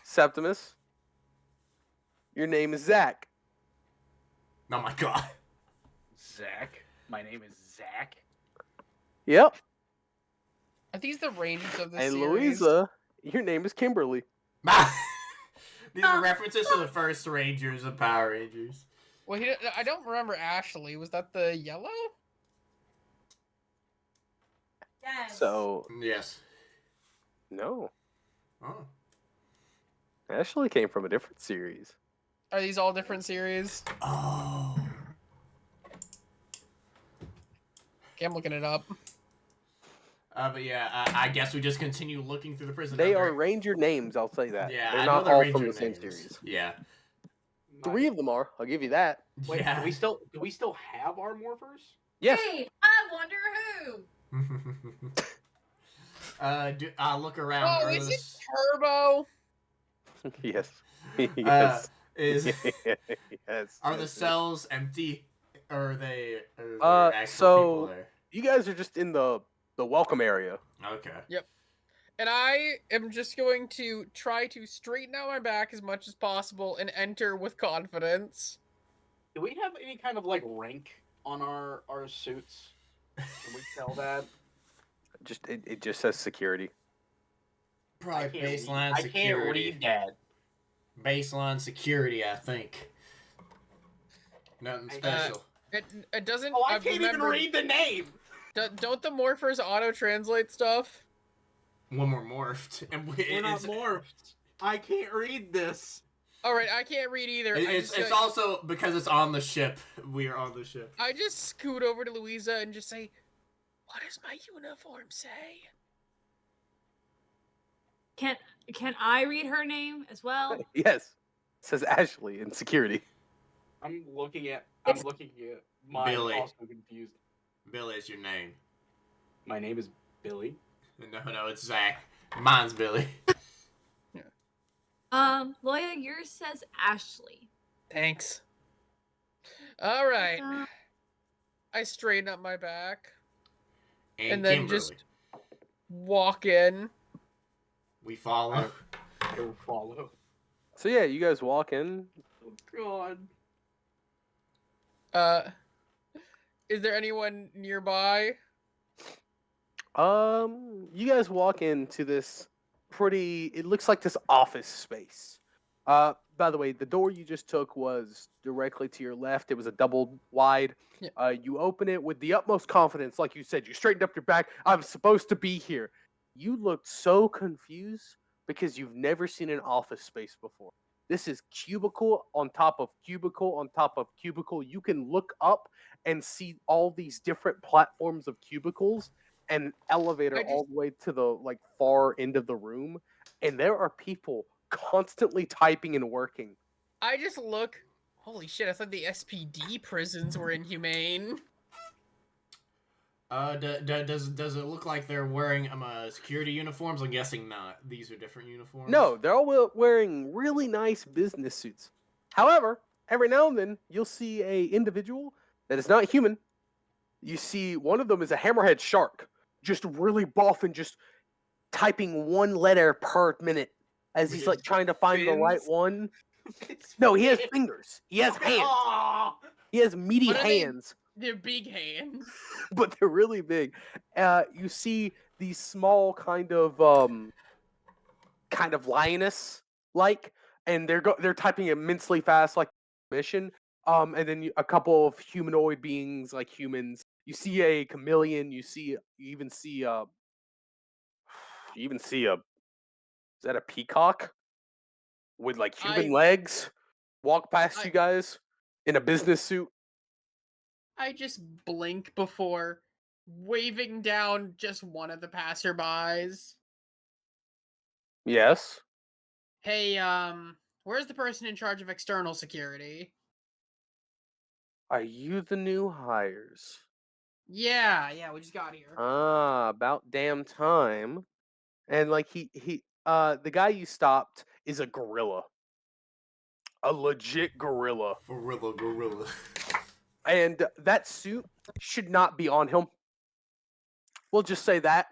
Septimus, your name is Zach. Oh my god. Zach. My name is Zach. Yep. Are these the ranges of the And series? Louisa, your name is Kimberly. These are references to the first Rangers of Power Rangers. Well, I don't remember Ashley. Was that the yellow? Yes. So, Yes. no. Oh. Ashley came from a different series. Are these all different series? Oh. Okay, I'm looking it up. But yeah, I guess we just continue looking through the prison. They Under- are Ranger names, I'll say that. Yeah, They're I know not they're all Ranger from the same names. series. Yeah. 3 of them are, I'll give you that. Wait, Yeah. do we still have our morphers? Yes. Hey, I wonder who. I'll look around. Oh, Are is it those- Turbo? Yes. Yes. is Yes. are the yes, cells empty, or are they? Are there Uh, actual so- people there? You guys are just in the welcome area. Okay. And I am just going to try to straighten out my back as much as possible and enter with confidence. Do we have any kind of like rank on our suits? Can we tell that? Just it just says security. Probably can't read- baseline I can't security. read that. Baseline security, I think. Nothing special. It doesn't. Oh, I I've can't even remembered- read the name. Don't the morphers auto translate stuff? One more morphed, and We're not morphed. I can't read this. All right, I can't read either. It's also because it's on the ship. We are on the ship. I just scoot over to Louisa and just say, "What does my uniform say?" Can I read her name as well? Yes. It says Ashley in security. I'm looking at It's- mine. Billy. Also confused. Billy is your name. My name is Billy. No, it's Zach. Mine's Billy. Loya, yours says Ashley. Thanks. All right. Uh, I straighten up my back And then Kimberly. just walk in. We follow. Go follow. So yeah, you guys walk in. Oh God. Is there anyone nearby? You guys walk into this it looks like this office space. By the way, the door you just took was directly to your left. It was a double wide. Yeah. You open it with the utmost confidence, like you said. You straightened up your back. I'm supposed to be here. You looked so confused because you've never seen an office space before. This is cubicle on top of cubicle on top of cubicle. You can look up and see all these different platforms of cubicles and elevator all the way to the far end of the room, and there are people constantly typing and working. I just look. Holy shit! I thought the SPD prisons were inhumane. Does it look like they're wearing security uniforms? I'm guessing not. These are different uniforms. No, they're all wearing really nice business suits. However, every now and then you'll see a individual that is not human. You see one of them is a hammerhead shark, just really buff and just typing one letter per minute as he's With his trying to find the right fins? one. No, he has fingers. He has hands. Oh! He has meaty What are they- hands, They're big hands. but they're really big. You see these small kind of lioness and they're typing immensely fast like mission. And then a couple of humanoid beings like humans. You see a chameleon. You even see is that a peacock with human legs walk past you guys in a business suit? I just blink before waving down just one of the passerbys. Yes. Hey, where's the person in charge of external security? Are you the new hires? Yeah, we just got here. Ah, about damn time. And the guy you stopped is a gorilla. A legit gorilla. Gorilla. And that suit should not be on him. We'll just say that.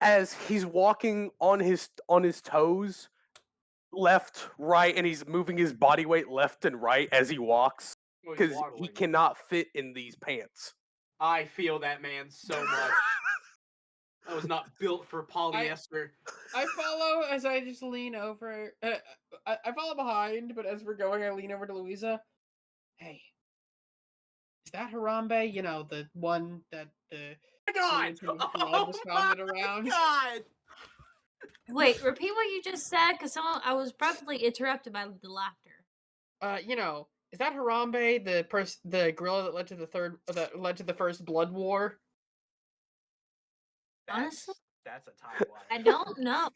As he's walking on his toes, left, right, and he's moving his body weight left and right as he walks. Well, he's Because he waddling. cannot fit in these pants. I feel that man so much. I was not built for polyester. I follow as I just lean over. I follow behind, but as we're going, I lean over to Louisa. Hey, is that Harambe? You know, the one that the God! Solution of blood was founded around. God! Wait, repeat what you just said, because I was abruptly interrupted by the laughter. You know, is that Harambe, the gorilla that led to the first blood war? Honestly? That's a timeline. I don't know.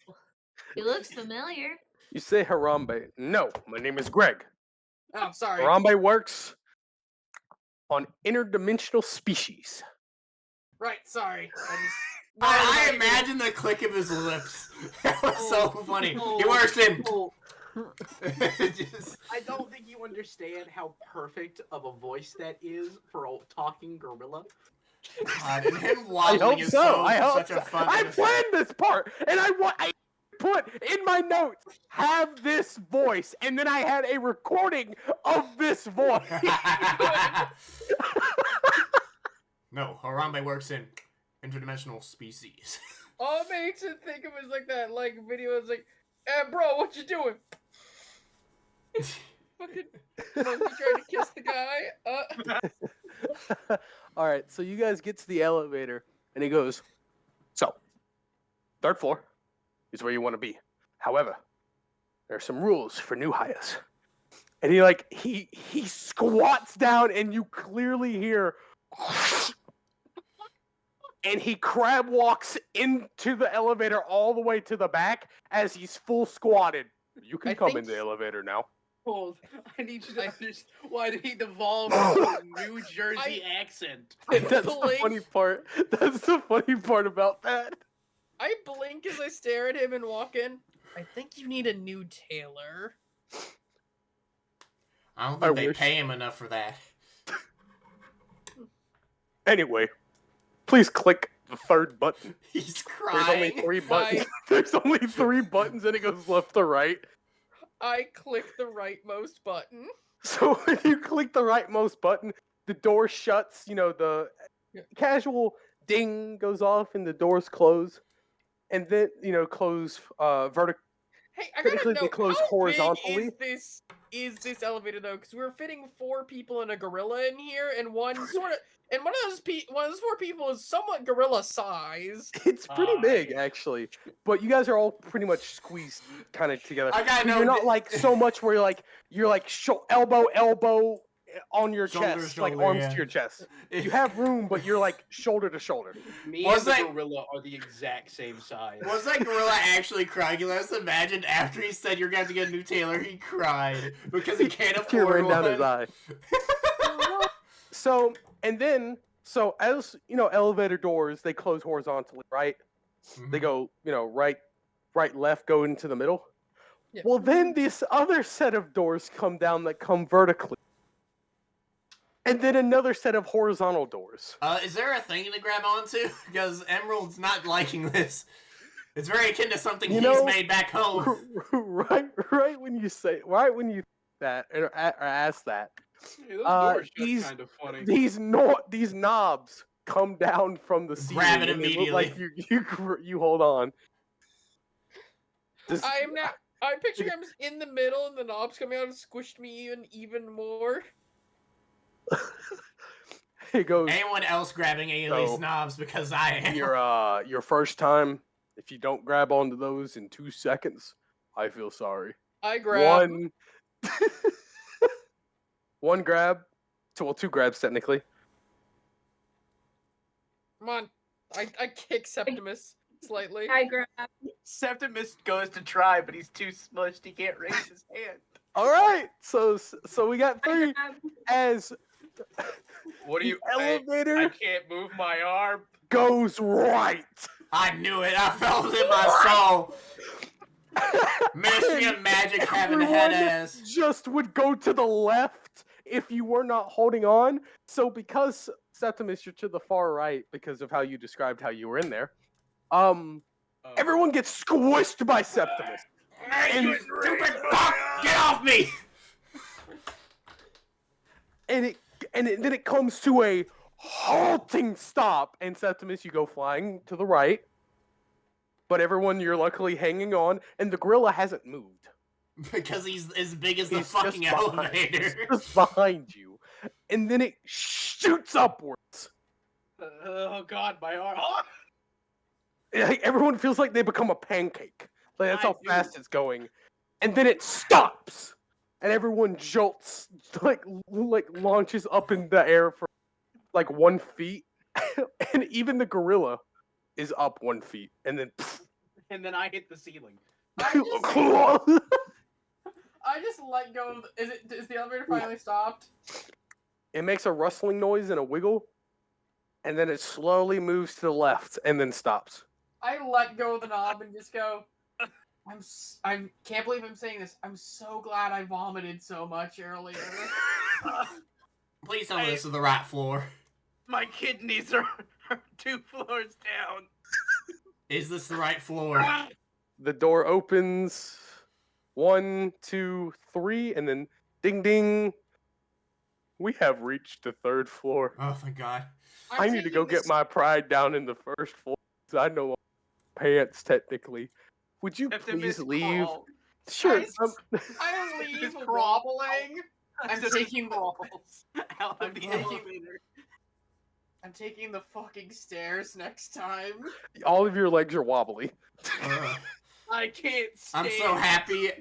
He looks familiar. You say Harambe. No, my name is Greg. Oh, sorry. Harambe works on interdimensional species. Right, sorry. I imagine the click of his lips. That was so funny. He works in. Just- I don't think you understand how perfect of a voice that is for a talking gorilla. God, and him I waddling hope is so. I hope such so. a fun. I planned this part, and I put in my notes have this voice, and then I had a recording of this voice. No, Harambe works in interdimensional species. All it makes it think of is like that video. It's like, hey, bro, what you doing? Fucking monkey trying to kiss the guy. All right, so you guys get to the elevator, and he goes, "So, third floor is where you want to be. However, there are some rules for new hires." And he squats down, and you clearly hear, and he crab walks into the elevator all the way to the back as he's full squatted. You can I come think in the elevator now. Hold. I need you to understand. Why did he devolve into a New Jersey accent? That's the Blink. funny part. That's the funny part about that. I blink as I stare at him and walk in. I think you need a new tailor. I don't I think they wish. pay him enough for that. Anyway, please click the third button. He's There's only crying. 3 buttons. There's only 3 buttons, and it goes left to right. I click the rightmost button. So when you click the rightmost button, the door shuts. You know, the Yeah. casual ding goes off, and the doors close, and then close vertical. Hey, I gotta Typically, know, they close how horizontally. big is this elevator though? Because we're fitting 4 people and a gorilla in here, and one of those 4 people is somewhat gorilla size. It's pretty big, yeah. actually. But you guys are all pretty much squeezed kind of together. I gotta But know you're not that- like so much where you're like elbow on your Shoulder to chest, like shoulder, arms yeah. to your chest. You have room, but you're like shoulder to shoulder. Me Was and the that- gorilla are the exact same size. Was that gorilla actually crying? I just imagined after he said you're gonna have to get a new tailor, he cried because he can't Tear afford ran down his one. eye. So as elevator doors, they close horizontally, right? Mm-hmm. They go, right, left, go into the middle. Yeah. Well, then this other set of doors come down that come vertically. And then another set of horizontal doors. Is there a thing to grab onto? Because Emerald's not liking this. It's very akin to something You he's know- made back home. right when you that or ask that, Hey, those doors shut doors these- kind of funny. these knobs come down from the ceiling. Grab it and they look like you hold on. This- I'm picturing him in the middle, and the knobs coming out and squished me even more. It goes. Anyone else grabbing any of these So, knobs because I am? Your first time. If you don't grab onto those in 2 seconds, I feel sorry. I grab. One grab. 2 grabs technically. Come on. I kick Septimus slightly. I grab. Septimus goes to try, but he's too smushed. He can't raise his hand. All right. So we got I 3 grab. as What do the you? elevator I can't move my arm. goes right. I knew it. I felt it in my soul. Ministry of Magic having a head Everyone ass. just would go to the left if you were not holding on. So because Septimus, you're to the far right because of how you described how you were in there. Everyone gets squished by Septimus. Hey, you stupid fuck! Get off me! And then it comes to a halting stop, and Septimus, you go flying to the right. But everyone, you're luckily hanging on, and the gorilla hasn't moved. Because he's as big as the He's fucking just behind- elevator. he's just behind you, and then it shoots upwards. Oh God, my arm. Like, everyone feels like they become a pancake. Like that's I how do. fast it's going, and then it stops, and everyone jolts, like launches up in the air for like 1 feet, and even the gorilla is up 1 feet, and then. And then I hit the ceiling. I just let go of. Is the elevator finally stopped? It makes a rustling noise and a wiggle, and then it slowly moves to the left and then stops. I let go of the knob and just go. I can't believe I'm saying this. I'm so glad I vomited so much earlier. Please tell me this is the right floor. My kidneys are 2 floors down. Is this the right floor? The door opens. 1, 2, 3, and then ding ding. We have reached the 3rd floor. Oh, thank God. I need to go get my pride down in the 1st floor. So I know pants technically. Would you Septimus, please leave? crawl. Sure. Guys, I leave Just crawl. wobbling. I'm Septimus taking the crawls out I'm of the taking- elevator. I'm taking the fucking stairs next time. All of your legs are wobbly. I can't stand. I'm so happy.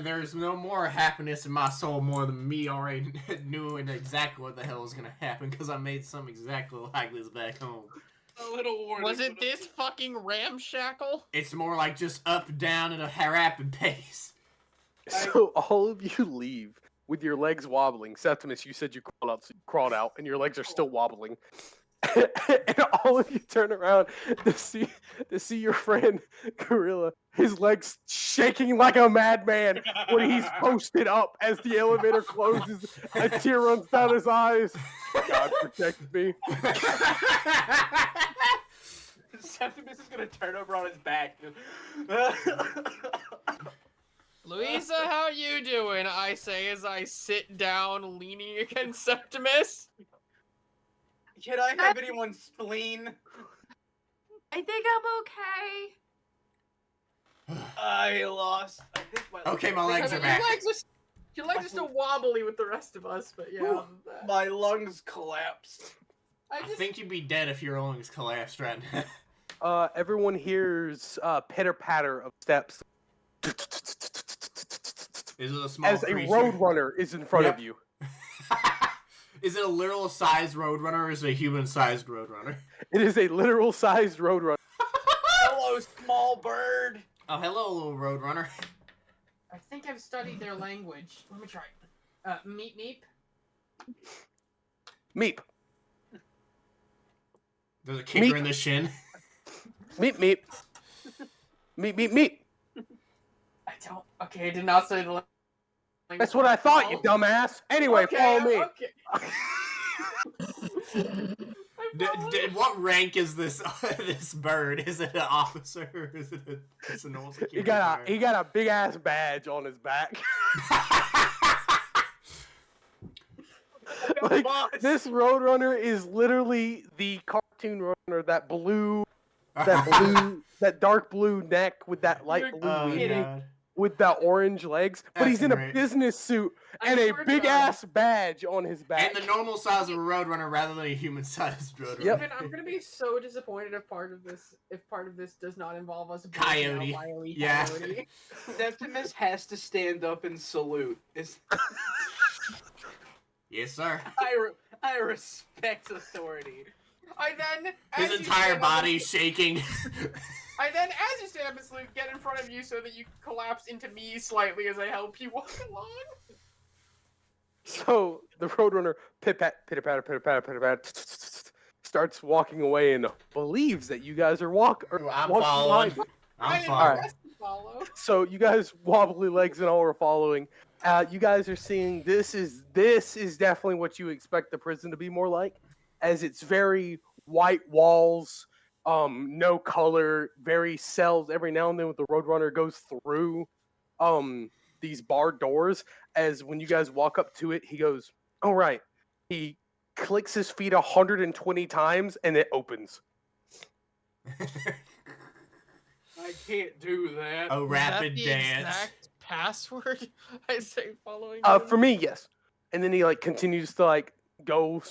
There's no more happiness in my soul more than me already knew exactly what the hell was gonna happen because I made some exactly like this back home. A little warning. Was it this fucking ramshackle? It's more like just up, down at a rapid pace. So all of you leave with your legs wobbling. Septimus, you said you crawled out, and your legs are still wobbling. And all of you turn around to see your friend Gorilla, his legs shaking like a madman when he's posted up as the elevator closes. A tear runs down his eyes. God protect me. Septimus is gonna turn over on his back. Louisa, how you doing? I say as I sit down leaning against Septimus. Can I have anyone's spleen? I think I'm okay. I lost. I think my Okay, my legs are back. Your legs are still wobbly with the rest of us, but yeah. My lungs collapsed. I think you'd be dead if your lungs collapsed right now. Everyone hears pitter patter of steps Is it a small as a creature? roadrunner is in front Yep. of you. Is it a literal sized roadrunner or is it a human sized roadrunner? It is a literal sized roadrunner. Hello, small bird. Oh, hello, little roadrunner. I think I've studied their language. Let me try. Meep meep. Meep. There's a kicker Meep. in the shin. Meep meep. Meep meep meep. I don't. Okay, I did not study the language. That's what I thought, you dumbass. Anyway, Okay, follow me. Okay. What rank is this this bird? Is it an officer or is it a normal security He got a big ass badge on his back. Like, this Roadrunner is literally the cartoon Roadrunner, that dark blue neck with that light blue Oh, weaving, God. with that orange legs, but That's he's in a great. business suit I and a swear to big God. ass badge on his back. And the normal size of a roadrunner rather than a human sized roadrunner. Yep. I'm gonna be so disappointed if part of this does not involve us. Coyote. breaking out Wile E. Yeah. Coyote. Septimus has to stand up and salute. Yes, sir. I respect authority. I then His as you entire stand up and- body's shaking. I then, as you stand up and salute, get in front of you so that you collapse into me slightly as I help you walk along. So the Roadrunner pitter patter starts walking away and believes that you guys are I'm walking following. behind him. I'm I didn't following. know to follow. So you guys wobbly legs and all are following. You guys are seeing this is definitely what you expect the prison to be more like, as it's very white walls, no color, very cells. Every now and then, when the Roadrunner goes through these barred doors, as when you guys walk up to it, he goes, "Oh right." He clicks his feet 120 times and it opens. I can't do that. A rapid Is that the dance. exact password? I say following. For me, yes. And then he like continues to like go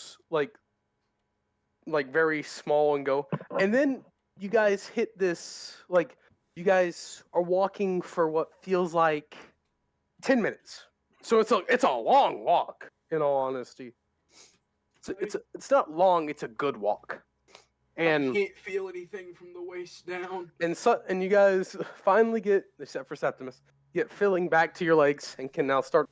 like very small and go. And then you guys hit this, like, you guys are walking for what feels like 10 minutes. So it's a long walk, in all honesty. It's not long, it's a good walk. I And can't feel anything from the waist down. and you guys finally get, except for Septimus, get filling back to your legs and can now start.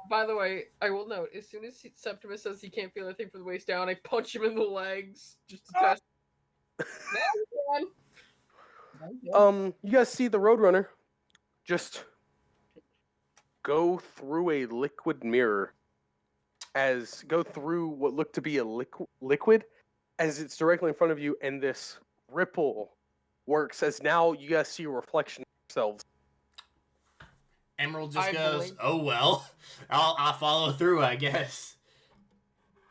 By the way, I will note, as soon as Septimus says he can't feel anything from the waist down, I punch him in the legs just to test. You guys see the Roadrunner just go through a liquid mirror, go through what looked to be a liquid, as it's directly in front of you, and this ripple works as now you guys see a reflection of yourselves. Emerald just I goes, blink. "Oh well, I'll follow through, I guess."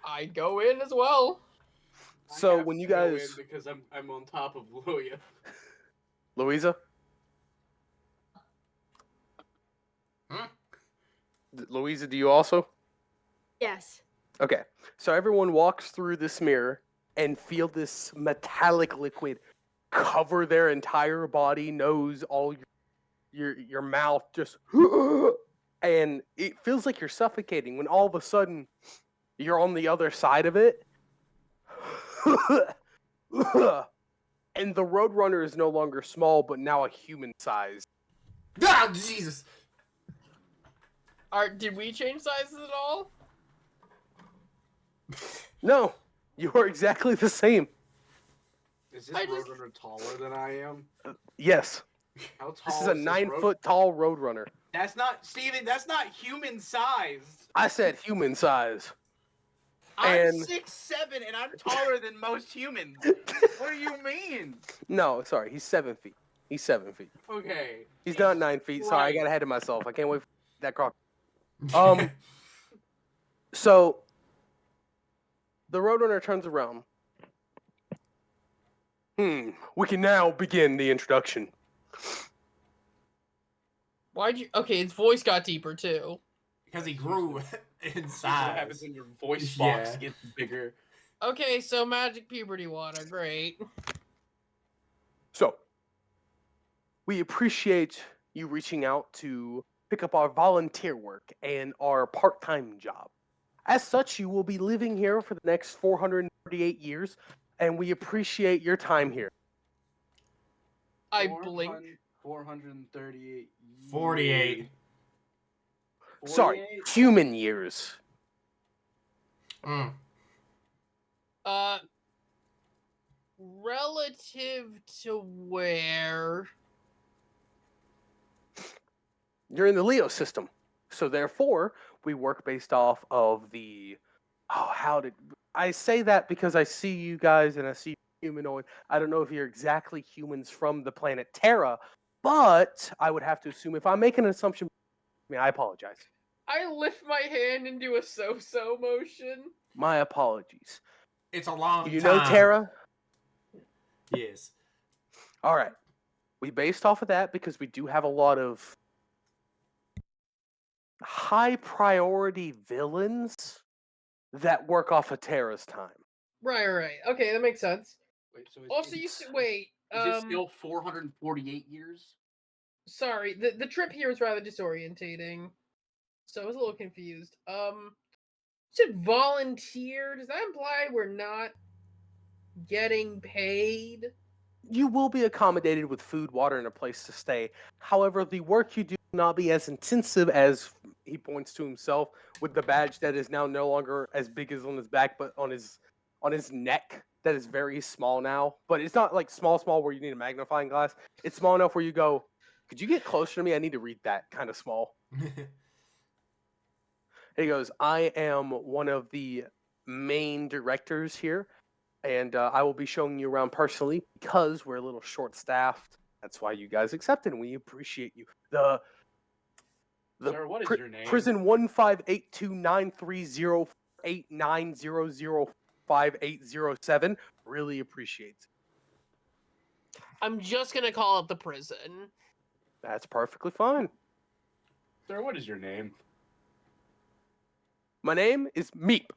I'd go in as well. So when you guys, because I'm on top of Luya. Louisa, Hmm? Louisa, do you also? Yes. Okay, so everyone walks through this mirror and feel this metallic liquid cover their entire body, nose, all your mouth, just and it feels like you're suffocating. When all of a sudden you're on the other side of it, and the Roadrunner is no longer small, but now a human size. Ah, Jesus! Did we change sizes at all? No, you are exactly the same. Is this I just- Roadrunner taller than I am? Yes, How tall this is a this 9-foot tall Roadrunner. That's not Steven, that's not human size. I said human size. I'm And- 6'7" and I'm taller than most humans. What do you mean? No, sorry, he's 7 feet. He's 7 feet. Okay. He's not 9 feet. Sorry, I Right. got ahead of myself. I can't wait for that croc. So the Roadrunner turns around. We can now begin the introduction. Why'd you? Okay, his voice got deeper too. Because he grew in That's what happens size. when your voice box Yeah. gets bigger. Okay, so magic puberty water, great. So we appreciate you reaching out to pick up our volunteer work and our part-time job. As such, you will be living here for the next 438 years, and we appreciate your time here. I blink. 438. 48. Sorry, 48? human years. Mm. Relative to where? You're in the Leo system. So therefore, we work based off of the how did I say that because I see you guys and I see humanoid. I don't know if you're exactly humans from the planet Terra, but I would have to assume if I'm making an assumption, I apologize. I lift my hand and do a so-so motion. My apologies. It's a long You time. know Terra? Yes. All right. We based off of that because we do have a lot of high priority villains that work off of Terra's time. Right. Okay, that makes sense. Wait, so Also, wait. Is it still 448 years? Sorry, the trip here was rather disorientating, so I was a little confused. Said volunteer. Does that imply we're not getting paid? You will be accommodated with food, water, and a place to stay. However, the work you do will not be as intensive as he points to himself with the badge that is now no longer as big as on his back, but on his neck that is very small now. But it's not like small where you need a magnifying glass. It's small enough where you go, could you get closer to me? I need to read that kind of small. He goes, I am one of the main directors here, and I will be showing you around personally because we're a little short-staffed. That's why you guys accepted, and we appreciate you. The Sir, what is your name? Prison 158293089005807 really appreciates it. I'm just gonna call it the prison. That's perfectly fine. Sir, what is your name? My name is Meep.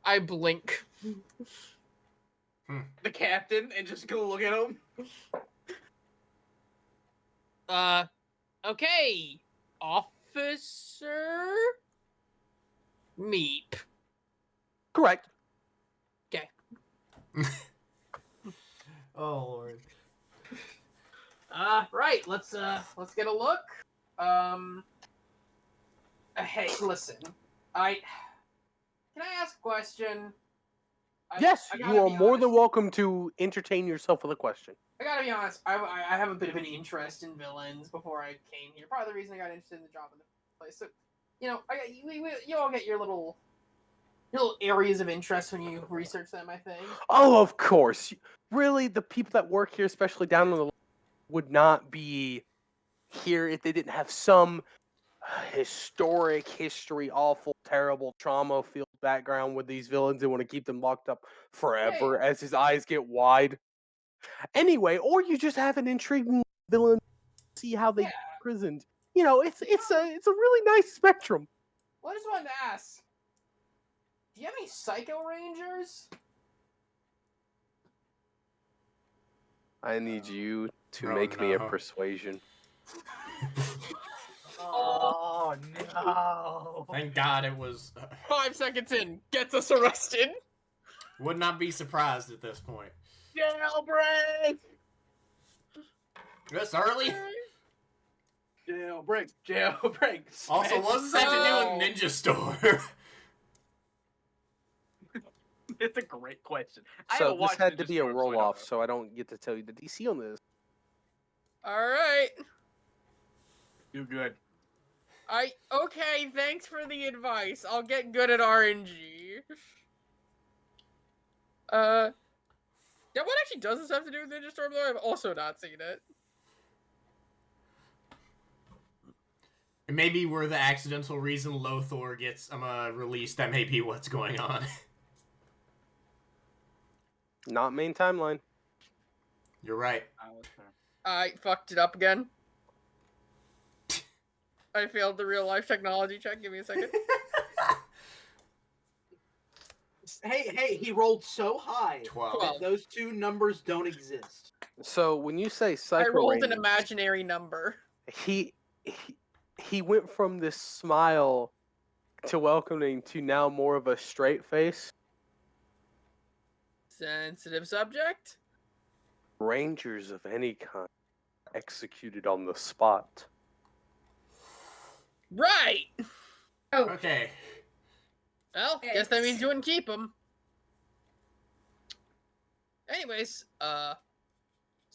I blink. The captain, and just go look at him. Okay, Officer Meep. Correct. Okay. Oh Lord. Right. Let's get a look. Hey, listen. Can I ask a question? Yes, I gotta you are be more than honest. welcome to entertain yourself with a question. I gotta be honest. I have a bit of an interest in villains before I came here. Part of the reason I got interested in the job in the first place. So, you know, you all get your little areas of interest when you research them. I think. Oh, of course. Really, the people that work here, especially down on the would not be here if they didn't have some historic history, awful, terrible, trauma-filled background with these villains and want to keep them locked up forever as his eyes get wide. Anyway, or you just have an intriguing villain, see how they get imprisoned. You know, it's a really nice spectrum. Well, I just wanted to ask, do you have any Psycho Rangers? I need you to Oh, make me a no. persuasion. Oh no! Thank God it was. 5 seconds in, gets us arrested. Would not be surprised at this point. Jailbreak! This early? Jailbreak! Jailbreak! Also, Smash what's that to do Bros. with Ninja Store? It's a great question. So I haven't this watched had to Ninja be a Storm, so I don't roll-off, know. so I don't get to tell you the DC on this. Alright. Do good. Okay, thanks for the advice. I'll get good at RNG. Yeah, what actually does this have to do with Ninja Storm, though? I've also not seen it. And maybe we're the accidental reason Lothor gets released. That may be what's going on. Not main timeline. You're right. I fucked it up again. I failed the real life technology check. Give me a second. Hey, he rolled so high 12. that those two numbers don't exist. So when you say I Psycho rolled an Rangers, imaginary number. he went from this smile to welcoming to now more of a straight face. Sensitive subject? Rangers of any kind executed on the spot. Right! Okay. Well, guess that means you wouldn't keep them. Anyways, so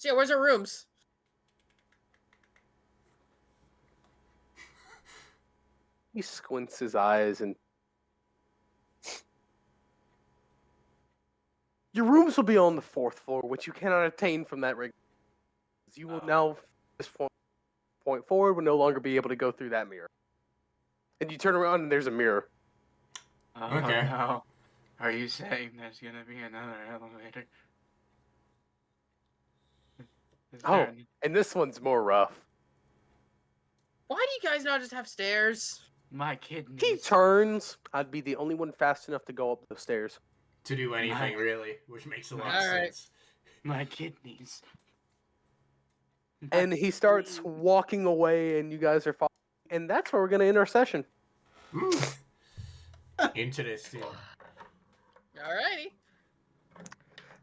yeah, where's our rooms? He squints his eyes and your rooms will be on the 4th floor, which you cannot attain from that rig. You will now, from this point forward, will no longer be able to go through that mirror. And you turn around and there's a mirror. Oh, Okay. no. Are you saying there's gonna be another elevator? Is Oh. there any- And this one's more rough. Why do you guys not just have stairs? My He kidneys. turns. I'd be the only one fast enough to go up the stairs. To do anything, My- really, which makes a lot of Alright. sense. My kidneys. And he starts walking away, and you guys are following. And that's where we're going to end our session. Interesting. Alrighty.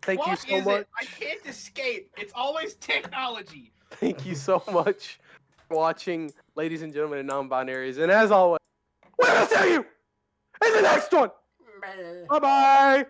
Thank you What so is much. it? I can't escape. It's always technology. Thank you so much for watching, ladies and gentlemen, of non-binaries. And as always, we'll see you in the next one. Bye-bye.